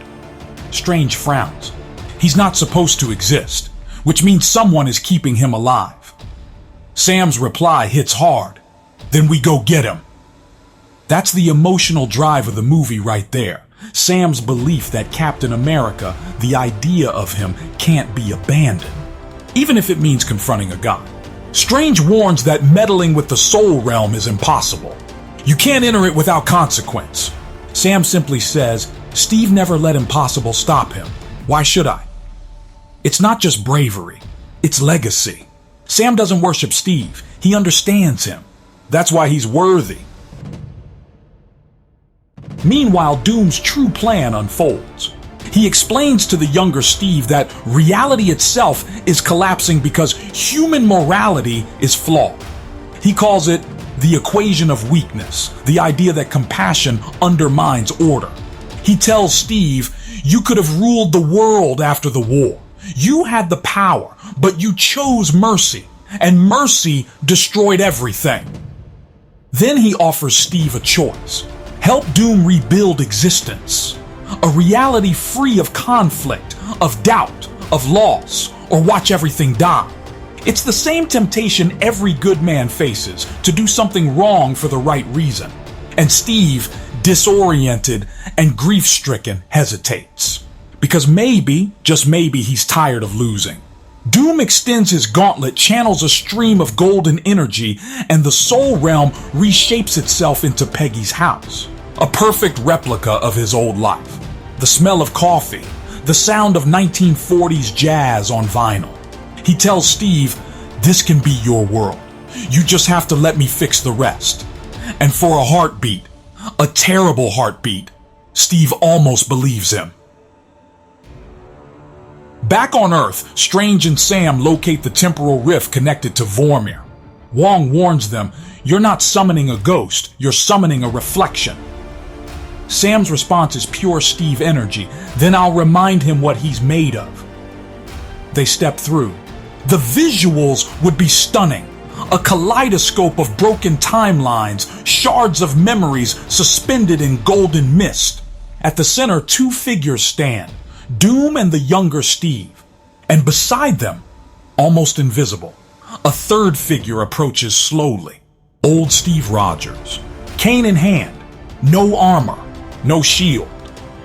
Strange frowns. He's not supposed to exist, which means someone is keeping him alive. Sam's reply hits hard. Then we go get him. That's the emotional drive of the movie right there. Sam's belief that Captain America, the idea of him, can't be abandoned, even if it means confronting a god. Strange warns that meddling with the soul realm is impossible. You can't enter it without consequence. Sam simply says, Steve never let impossible stop him. Why should I? It's not just bravery, it's legacy. Sam doesn't worship Steve. He understands him. That's why he's worthy. Meanwhile, Doom's true plan unfolds. He explains to the younger Steve that reality itself is collapsing because human morality is flawed. He calls it the equation of weakness, the idea that compassion undermines order. He tells Steve, you could have ruled the world after the war. You had the power, but you chose mercy, and mercy destroyed everything. Then he offers Steve a choice. Help Doom rebuild existence. A reality free of conflict, of doubt, of loss, or watch everything die. It's the same temptation every good man faces, to do something wrong for the right reason. And Steve, disoriented and grief-stricken, hesitates. Because maybe, just maybe, he's tired of losing. Doom extends his gauntlet, channels a stream of golden energy, and the soul realm reshapes itself into Peggy's house. A perfect replica of his old life. The smell of coffee, the sound of 1940s jazz on vinyl. He tells Steve, this can be your world. You just have to let me fix the rest. And for a heartbeat, a terrible heartbeat, Steve almost believes him. Back on Earth, Strange and Sam locate the temporal rift connected to Vormir. Wong warns them, you're not summoning a ghost, you're summoning a reflection. Sam's response is pure Steve energy, then I'll remind him what he's made of. They step through. The visuals would be stunning. A kaleidoscope of broken timelines, shards of memories suspended in golden mist. At the center, two figures stand. Doom and the younger Steve. And beside them, almost invisible, a third figure approaches slowly. Old Steve Rogers. Cane in hand. No armor. No shield.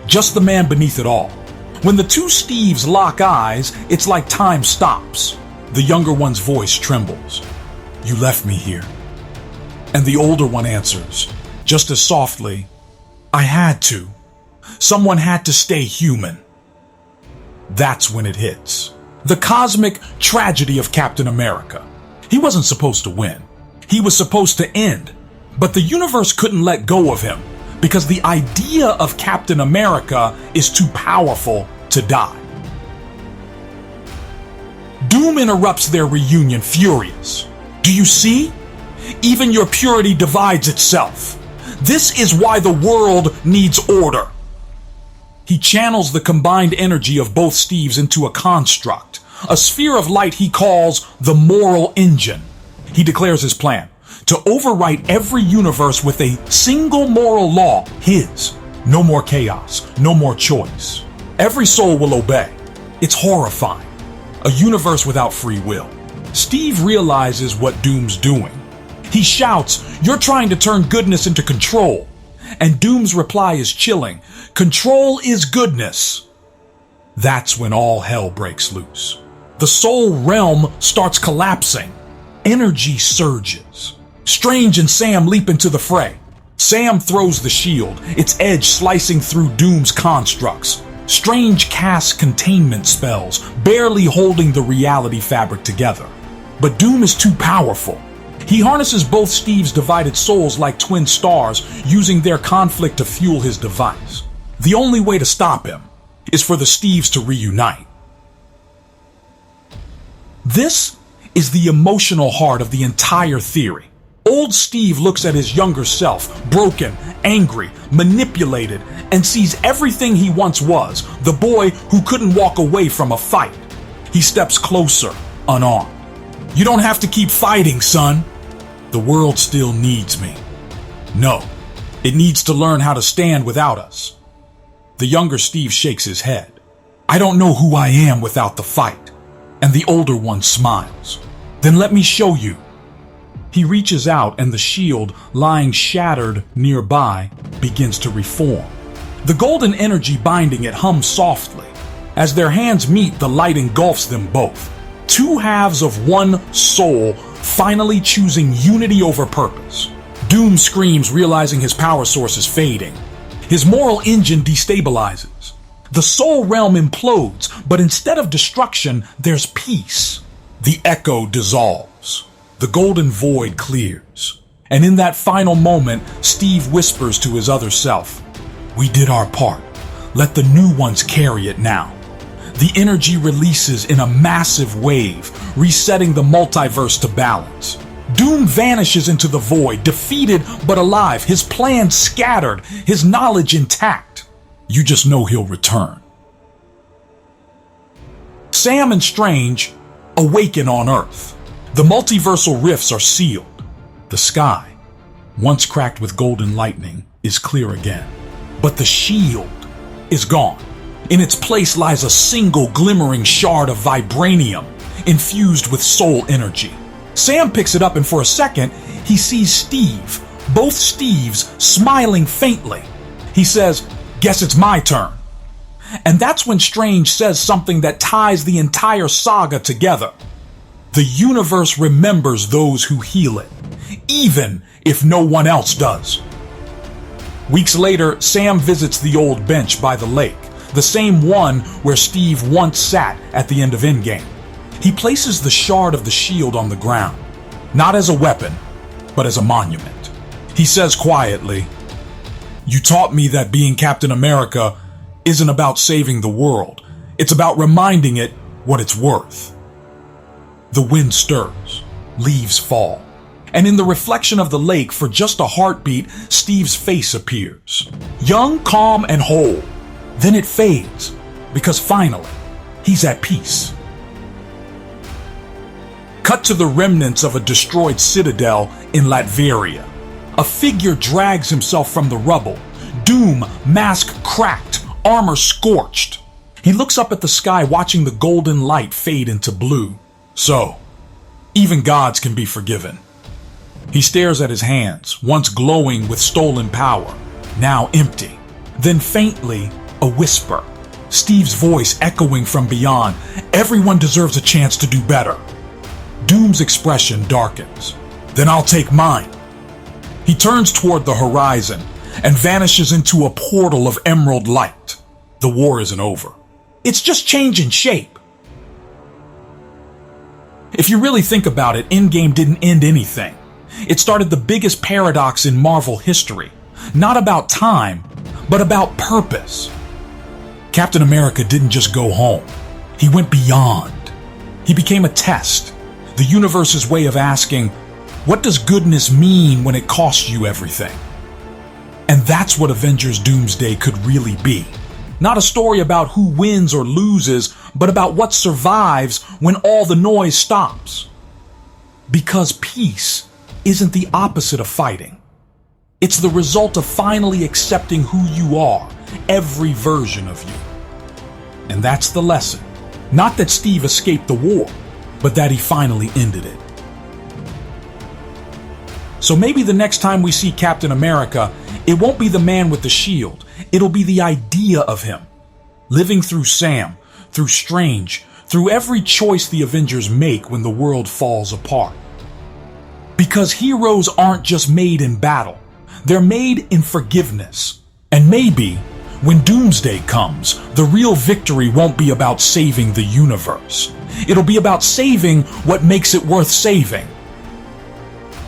Just the man beneath it all. When the two Steves lock eyes, it's like time stops. The younger one's voice trembles. You left me here. And the older one answers, just as softly, I had to. Someone had to stay human. That's when it hits. The cosmic tragedy of Captain America. He wasn't supposed to win. He was supposed to end. But the universe couldn't let go of him because the idea of Captain America is too powerful to die. Doom interrupts their reunion, furious. Do you see? Even your purity divides itself. This is why the world needs order. He channels the combined energy of both Steves into a construct, a sphere of light he calls the moral engine. He declares his plan, to overwrite every universe with a single moral law, his. No more chaos, no more choice. Every soul will obey. It's horrifying. A universe without free will. Steve realizes what Doom's doing. He shouts, you're trying to turn goodness into control. And Doom's reply is chilling. Control is goodness. That's when all hell breaks loose. The soul realm starts collapsing. Energy surges. Strange and Sam leap into the fray. Sam throws the shield, its edge slicing through Doom's constructs. Strange casts containment spells, barely holding the reality fabric together. But Doom is too powerful. He harnesses both Steve's divided souls like twin stars, using their conflict to fuel his device. The only way to stop him is for the Steves to reunite. This is the emotional heart of the entire theory. Old Steve looks at his younger self, broken, angry, manipulated, and sees everything he once was, the boy who couldn't walk away from a fight. He steps closer, unarmed. "You don't have to keep fighting, son. The world still needs me. No, it needs to learn how to stand without us." The younger Steve shakes his head. "I don't know who I am without the fight." And the older one smiles. "Then let me show you." He reaches out and the shield, lying shattered nearby, begins to reform. The golden energy binding it hums softly. As their hands meet, the light engulfs them both. Two halves of one soul, finally choosing unity over purpose. Doom screams, realizing his power source is fading. His moral engine destabilizes. The soul realm implodes, but instead of destruction, there's peace. The echo dissolves. The golden void clears. And in that final moment, Steve whispers to his other self, "We did our part. Let the new ones carry it now." The energy releases in a massive wave, resetting the multiverse to balance. Doom vanishes into the void, defeated but alive, his plans scattered, his knowledge intact. You just know he'll return. Sam and Strange awaken on Earth. The multiversal rifts are sealed. The sky, once cracked with golden lightning, is clear again. But the shield is gone. In its place lies a single glimmering shard of vibranium, infused with soul energy. Sam picks it up and for a second, he sees Steve, both Steves, smiling faintly. He says, "Guess it's my turn." And that's when Strange says something that ties the entire saga together. The universe remembers those who heal it, even if no one else does. Weeks later, Sam visits the old bench by the lake, the same one where Steve once sat at the end of Endgame. He places the shard of the shield on the ground, not as a weapon, but as a monument. He says quietly, "You taught me that being Captain America isn't about saving the world. It's about reminding it what it's worth." The wind stirs, leaves fall, and in the reflection of the lake, for just a heartbeat, Steve's face appears. Young, calm, and whole. Then it fades, because finally, he's at peace. Cut to the remnants of a destroyed citadel in Latveria. A figure drags himself from the rubble, Doom, mask cracked, armor scorched. He looks up at the sky, watching the golden light fade into blue. So, even gods can be forgiven. He stares at his hands, once glowing with stolen power, now empty. Then faintly, a whisper, Steve's voice echoing from beyond, "Everyone deserves a chance to do better." Doom's expression darkens. "Then I'll take mine." He turns toward the horizon and vanishes into a portal of emerald light. The war isn't over. It's just changing shape. If you really think about it, Endgame didn't end anything. It started the biggest paradox in Marvel history. Not about time, but about purpose. Captain America didn't just go home. He went beyond. He became a test. The universe's way of asking, what does goodness mean when it costs you everything? And that's what Avengers Doomsday could really be. Not a story about who wins or loses, but about what survives when all the noise stops. Because peace isn't the opposite of fighting. It's the result of finally accepting who you are, every version of you. And that's the lesson. Not that Steve escaped the war, but that he finally ended it. So maybe the next time we see Captain America, it won't be the man with the shield. It'll be the idea of him. Living through Sam, through Strange, through every choice the Avengers make when the world falls apart. Because heroes aren't just made in battle. They're made in forgiveness. And maybe, when Doomsday comes, the real victory won't be about saving the universe. It'll be about saving what makes it worth saving.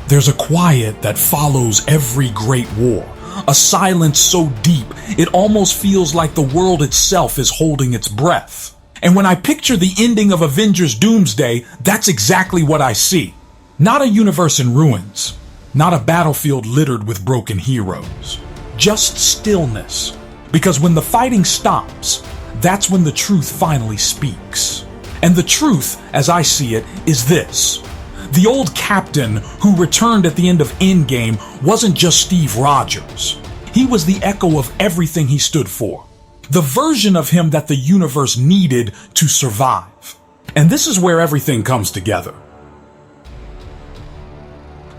There's a quiet that follows every great war, A silence so deep, it almost feels like the world itself is holding its breath. And when I picture the ending of Avengers Doomsday, that's exactly what I see. Not a universe in ruins, not a battlefield littered with broken heroes. Just stillness. Because when the fighting stops, that's when the truth finally speaks. And the truth, as I see it, is this. The old captain who returned at the end of Endgame wasn't just Steve Rogers. He was the echo of everything he stood for. The version of him that the universe needed to survive. And this is where everything comes together.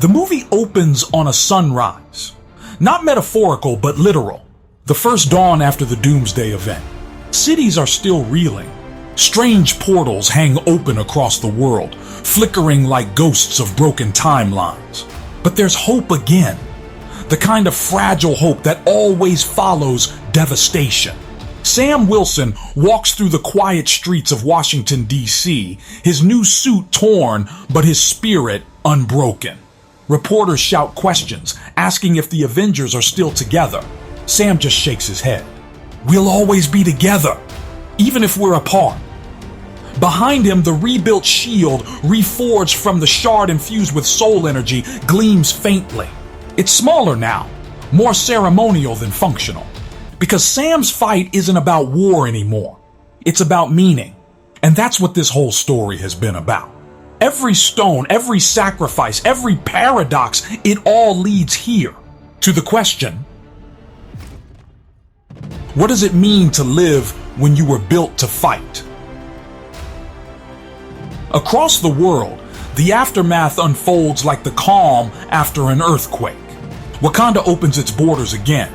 The movie opens on a sunrise. Not metaphorical, but literal. The first dawn after the Doomsday event. Cities are still reeling. Strange portals hang open across the world, flickering like ghosts of broken timelines. But there's hope again. The kind of fragile hope that always follows devastation. Sam Wilson walks through the quiet streets of Washington, D.C., his new suit torn, but his spirit unbroken. Reporters shout questions, asking if the Avengers are still together. Sam just shakes his head. We'll always be together, even if we're apart. Behind him, the rebuilt shield, reforged from the shard infused with soul energy, gleams faintly. It's smaller now, more ceremonial than functional. Because Sam's fight isn't about war anymore. It's about meaning. And that's what this whole story has been about. Every stone, every sacrifice, every paradox, it all leads here to the question, what does it mean to live when you were built to fight? Across the world, the aftermath unfolds like the calm after an earthquake. Wakanda opens its borders again.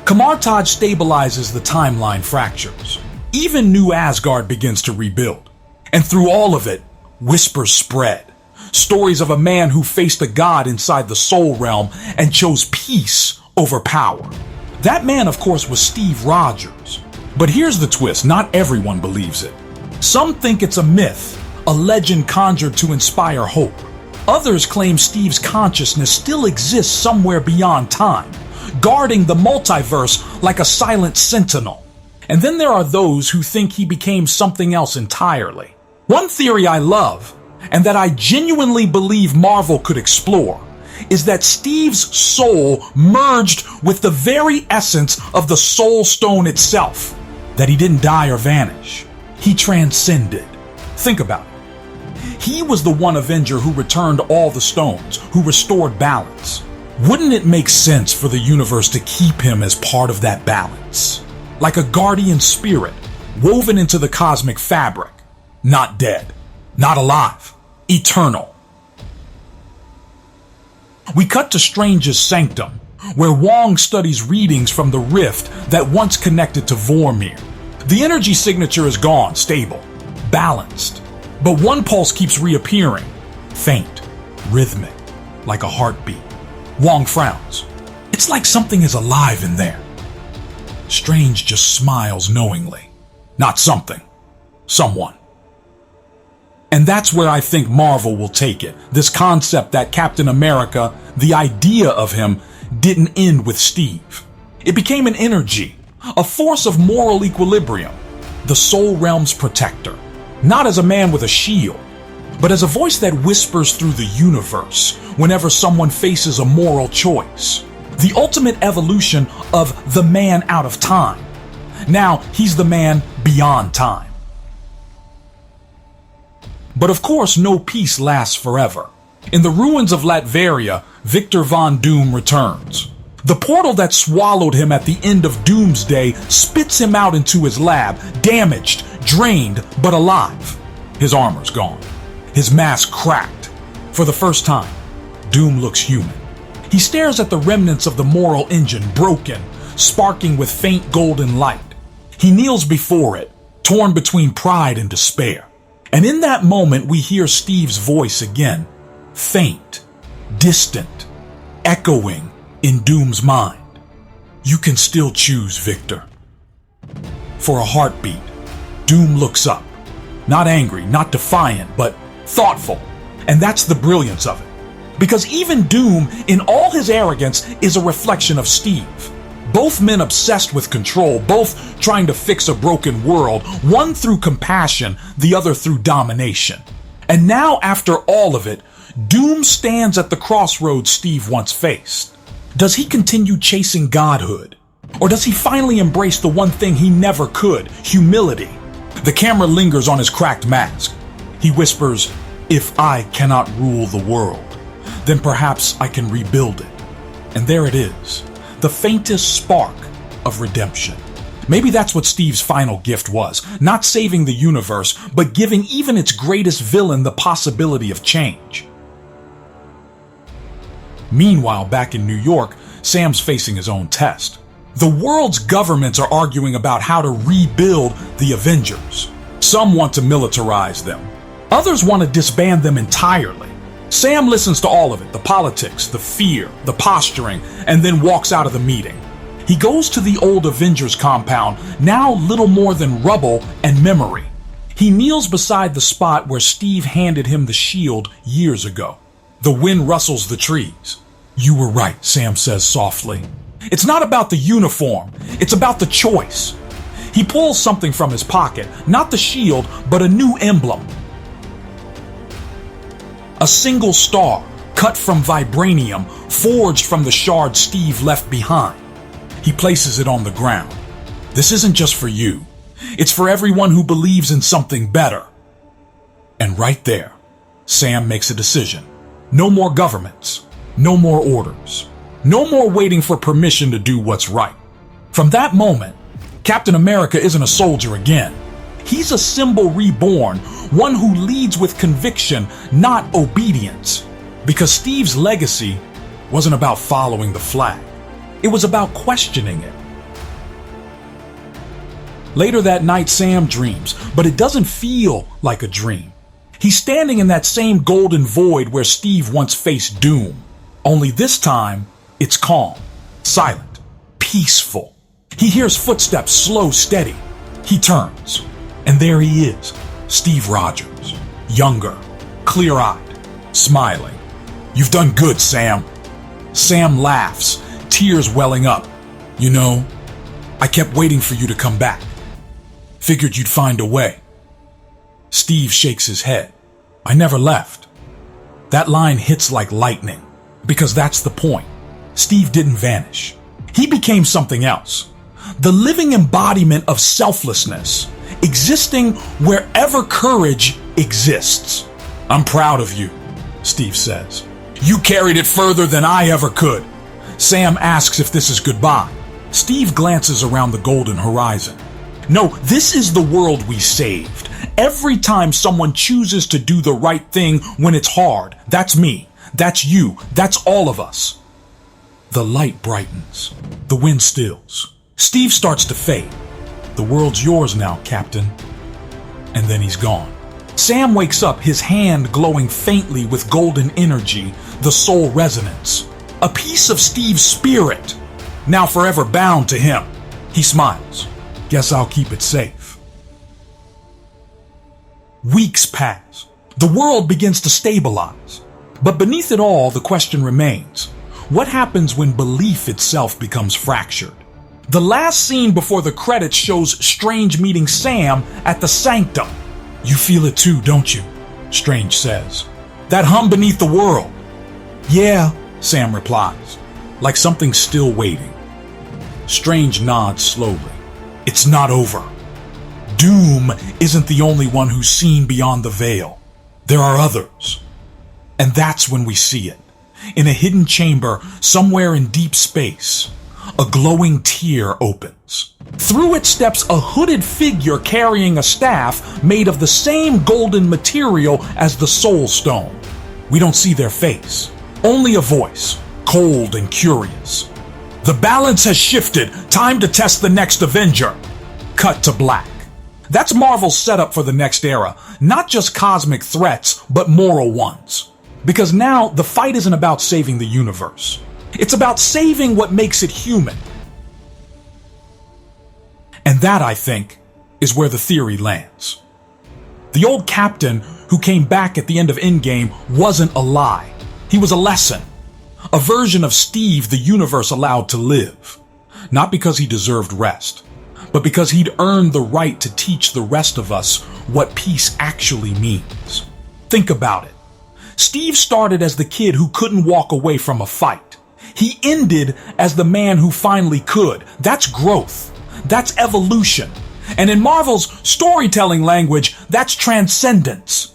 Kamartaj stabilizes the timeline fractures. Even New Asgard begins to rebuild. And through all of it, whispers spread. Stories of a man who faced a god inside the soul realm and chose peace over power. That man, of course, was Steve Rogers. But here's the twist, not everyone believes it. Some think it's a myth, a legend conjured to inspire hope. Others claim Steve's consciousness still exists somewhere beyond time, guarding the multiverse like a silent sentinel. And then there are those who think he became something else entirely. One theory I love, and that I genuinely believe Marvel could explore, is that Steve's soul merged with the very essence of the Soul Stone itself. That he didn't die or vanish. He transcended. Think about it. He was the one Avenger who returned all the stones, who restored balance. Wouldn't it make sense for the universe to keep him as part of that balance? Like a guardian spirit, woven into the cosmic fabric. Not dead, not alive, eternal. We cut to Strange's sanctum, where Wong studies readings from the rift that once connected to Vormir. The energy signature is gone, stable, balanced. But one pulse keeps reappearing, faint, rhythmic, like a heartbeat. Wong frowns. It's like something is alive in there. Strange just smiles knowingly. Not something, someone. And that's where I think Marvel will take it. This concept that Captain America, the idea of him, didn't end with Steve. It became an energy, a force of moral equilibrium, the soul realm's protector. Not as a man with a shield, but as a voice that whispers through the universe whenever someone faces a moral choice. The ultimate evolution of the man out of time. Now he's the man beyond time. But of course, no peace lasts forever. In the ruins of Latveria, Victor Von Doom returns. The portal that swallowed him at the end of Doomsday spits him out into his lab, damaged, drained, but alive. His armor's gone. His mask cracked. For the first time, Doom looks human. He stares at the remnants of the moral engine, broken, sparking with faint golden light. He kneels before it, torn between pride and despair. And in that moment, we hear Steve's voice again, faint, distant, echoing in Doom's mind. You can still choose, Victor. For a heartbeat, Doom looks up. Not angry, not defiant, but thoughtful. And that's the brilliance of it. Because even Doom, in all his arrogance, is a reflection of Steve. Both men obsessed with control, both trying to fix a broken world, one through compassion, the other through domination. And now, after all of it, Doom stands at the crossroads Steve once faced. Does he continue chasing godhood? Or does he finally embrace the one thing he never could, humility? The camera lingers on his cracked mask. He whispers, "If I cannot rule the world, then perhaps I can rebuild it." And there it is, the faintest spark of redemption. Maybe that's what Steve's final gift was, not saving the universe, but giving even its greatest villain the possibility of change. Meanwhile, back in New York, Sam's facing his own test. The world's governments are arguing about how to rebuild the Avengers. Some want to militarize them. Others want to disband them entirely. Sam listens to all of it, the politics, the fear, the posturing, and then walks out of the meeting. He goes to the old Avengers compound, now little more than rubble and memory. He kneels beside the spot where Steve handed him the shield years ago. The wind rustles the trees. "You were right," Sam says softly. "It's not about the uniform, it's about the choice." He pulls something from his pocket, not the shield, but a new emblem. A single star, cut from vibranium, forged from the shard Steve left behind. He places it on the ground. "This isn't just for you. It's for everyone who believes in something better." And right there, Sam makes a decision. No more governments. No more orders. No more waiting for permission to do what's right. From that moment, Captain America isn't a soldier again. He's a symbol reborn, one who leads with conviction, not obedience. Because Steve's legacy wasn't about following the flag. It was about questioning it. Later that night, Sam dreams, but it doesn't feel like a dream. He's standing in that same golden void where Steve once faced doom. Only this time, it's calm, silent, peaceful. He hears footsteps, slow, steady. He turns, and there he is, Steve Rogers, younger, clear-eyed, smiling. "You've done good, Sam." Sam laughs, tears welling up. "You know, I kept waiting for you to come back. Figured you'd find a way." Steve shakes his head. "I never left." That line hits like lightning, because that's the point. Steve didn't vanish. He became something else. The living embodiment of selflessness, existing wherever courage exists. "I'm proud of you," Steve says. "You carried it further than I ever could." Sam asks if this is goodbye. Steve glances around the golden horizon. "No, this is the world we saved. Every time someone chooses to do the right thing when it's hard, that's me, that's you, that's all of us." The light brightens. The wind stills. Steve starts to fade. "The world's yours now, Captain." And then he's gone. Sam wakes up, his hand glowing faintly with golden energy, the soul resonance. A piece of Steve's spirit, now forever bound to him. He smiles. "Guess I'll keep it safe." Weeks pass. The world begins to stabilize. But beneath it all, the question remains. What happens when belief itself becomes fractured? The last scene before the credits shows Strange meeting Sam at the Sanctum. "You feel it too, don't you?" Strange says. "That hum beneath the world." "Yeah," Sam replies, like something's still waiting. Strange nods slowly. "It's not over. Doom isn't the only one who's seen beyond the veil. There are others." And that's when we see it. In a hidden chamber, somewhere in deep space, a glowing tear opens. Through it steps a hooded figure carrying a staff made of the same golden material as the Soul Stone. We don't see their face, only a voice, cold and curious. "The balance has shifted. Time to test the next Avenger." Cut to black. That's Marvel's setup for the next era. Not just cosmic threats, but moral ones. Because now the fight isn't about saving the universe. It's about saving what makes it human. And that, I think, is where the theory lands. The old captain who came back at the end of Endgame wasn't a lie. He was a lesson. A version of Steve the universe allowed to live. Not because he deserved rest, but because he'd earned the right to teach the rest of us what peace actually means. Think about it. Steve started as the kid who couldn't walk away from a fight. He ended as the man who finally could. That's growth. That's evolution. And in Marvel's storytelling language, that's transcendence.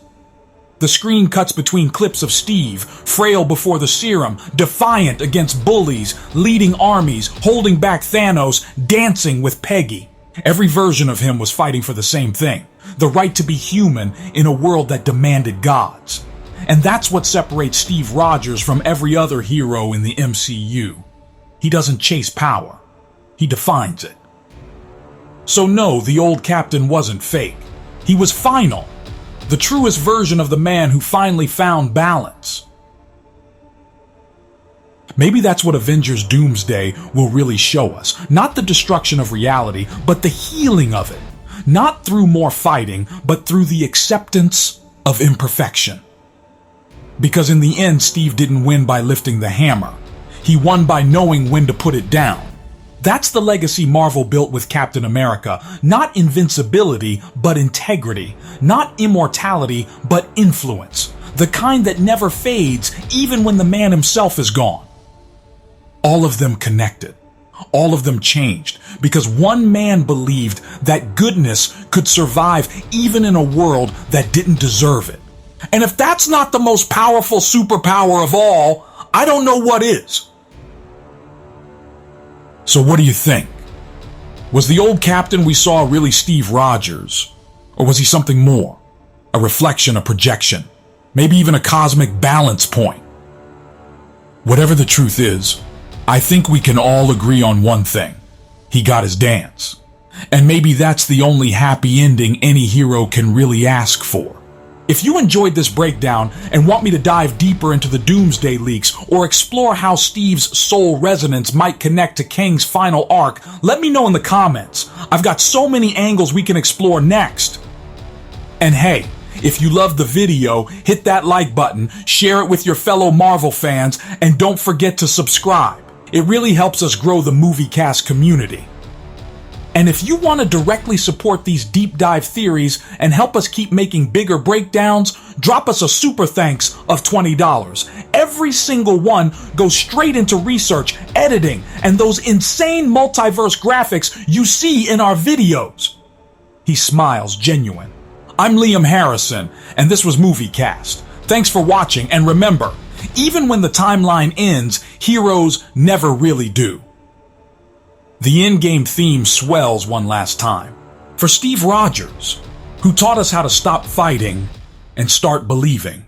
The screen cuts between clips of Steve, frail before the serum, defiant against bullies, leading armies, holding back Thanos, dancing with Peggy. Every version of him was fighting for the same thing, the right to be human in a world that demanded gods. And that's what separates Steve Rogers from every other hero in the MCU. He doesn't chase power. He defines it. So no, the old captain wasn't fake. He was final. The truest version of the man who finally found balance. Maybe that's what Avengers Doomsday will really show us. Not the destruction of reality, but the healing of it. Not through more fighting, but through the acceptance of imperfection. Because in the end, Steve didn't win by lifting the hammer. He won by knowing when to put it down. That's the legacy Marvel built with Captain America. Not invincibility, but integrity. Not immortality, but influence. The kind that never fades, even when the man himself is gone. All of them connected. All of them changed. Because one man believed that goodness could survive even in a world that didn't deserve it. And if that's not the most powerful superpower of all, I don't know what is. So what do you think? Was the old captain we saw really Steve Rogers? Or was he something more? A reflection, a projection, maybe even a cosmic balance point? Whatever the truth is, I think we can all agree on one thing. He got his dance. And maybe that's the only happy ending any hero can really ask for. If you enjoyed this breakdown and want me to dive deeper into the Doomsday leaks or explore how Steve's soul resonance might connect to Kang's final arc, let me know in the comments. I've got so many angles we can explore next. And hey, if you loved the video, hit that like button, share it with your fellow Marvel fans, and don't forget to subscribe. It really helps us grow the MovieCast community. And if you want to directly support these deep dive theories and help us keep making bigger breakdowns, drop us a super thanks of $20. Every single one goes straight into research, editing, and those insane multiverse graphics you see in our videos. He smiles, genuine. I'm Liam Harrison, and this was MovieCast. Thanks for watching, and remember, even when the timeline ends, heroes never really do. The endgame theme swells one last time. For Steve Rogers, who taught us how to stop fighting and start believing.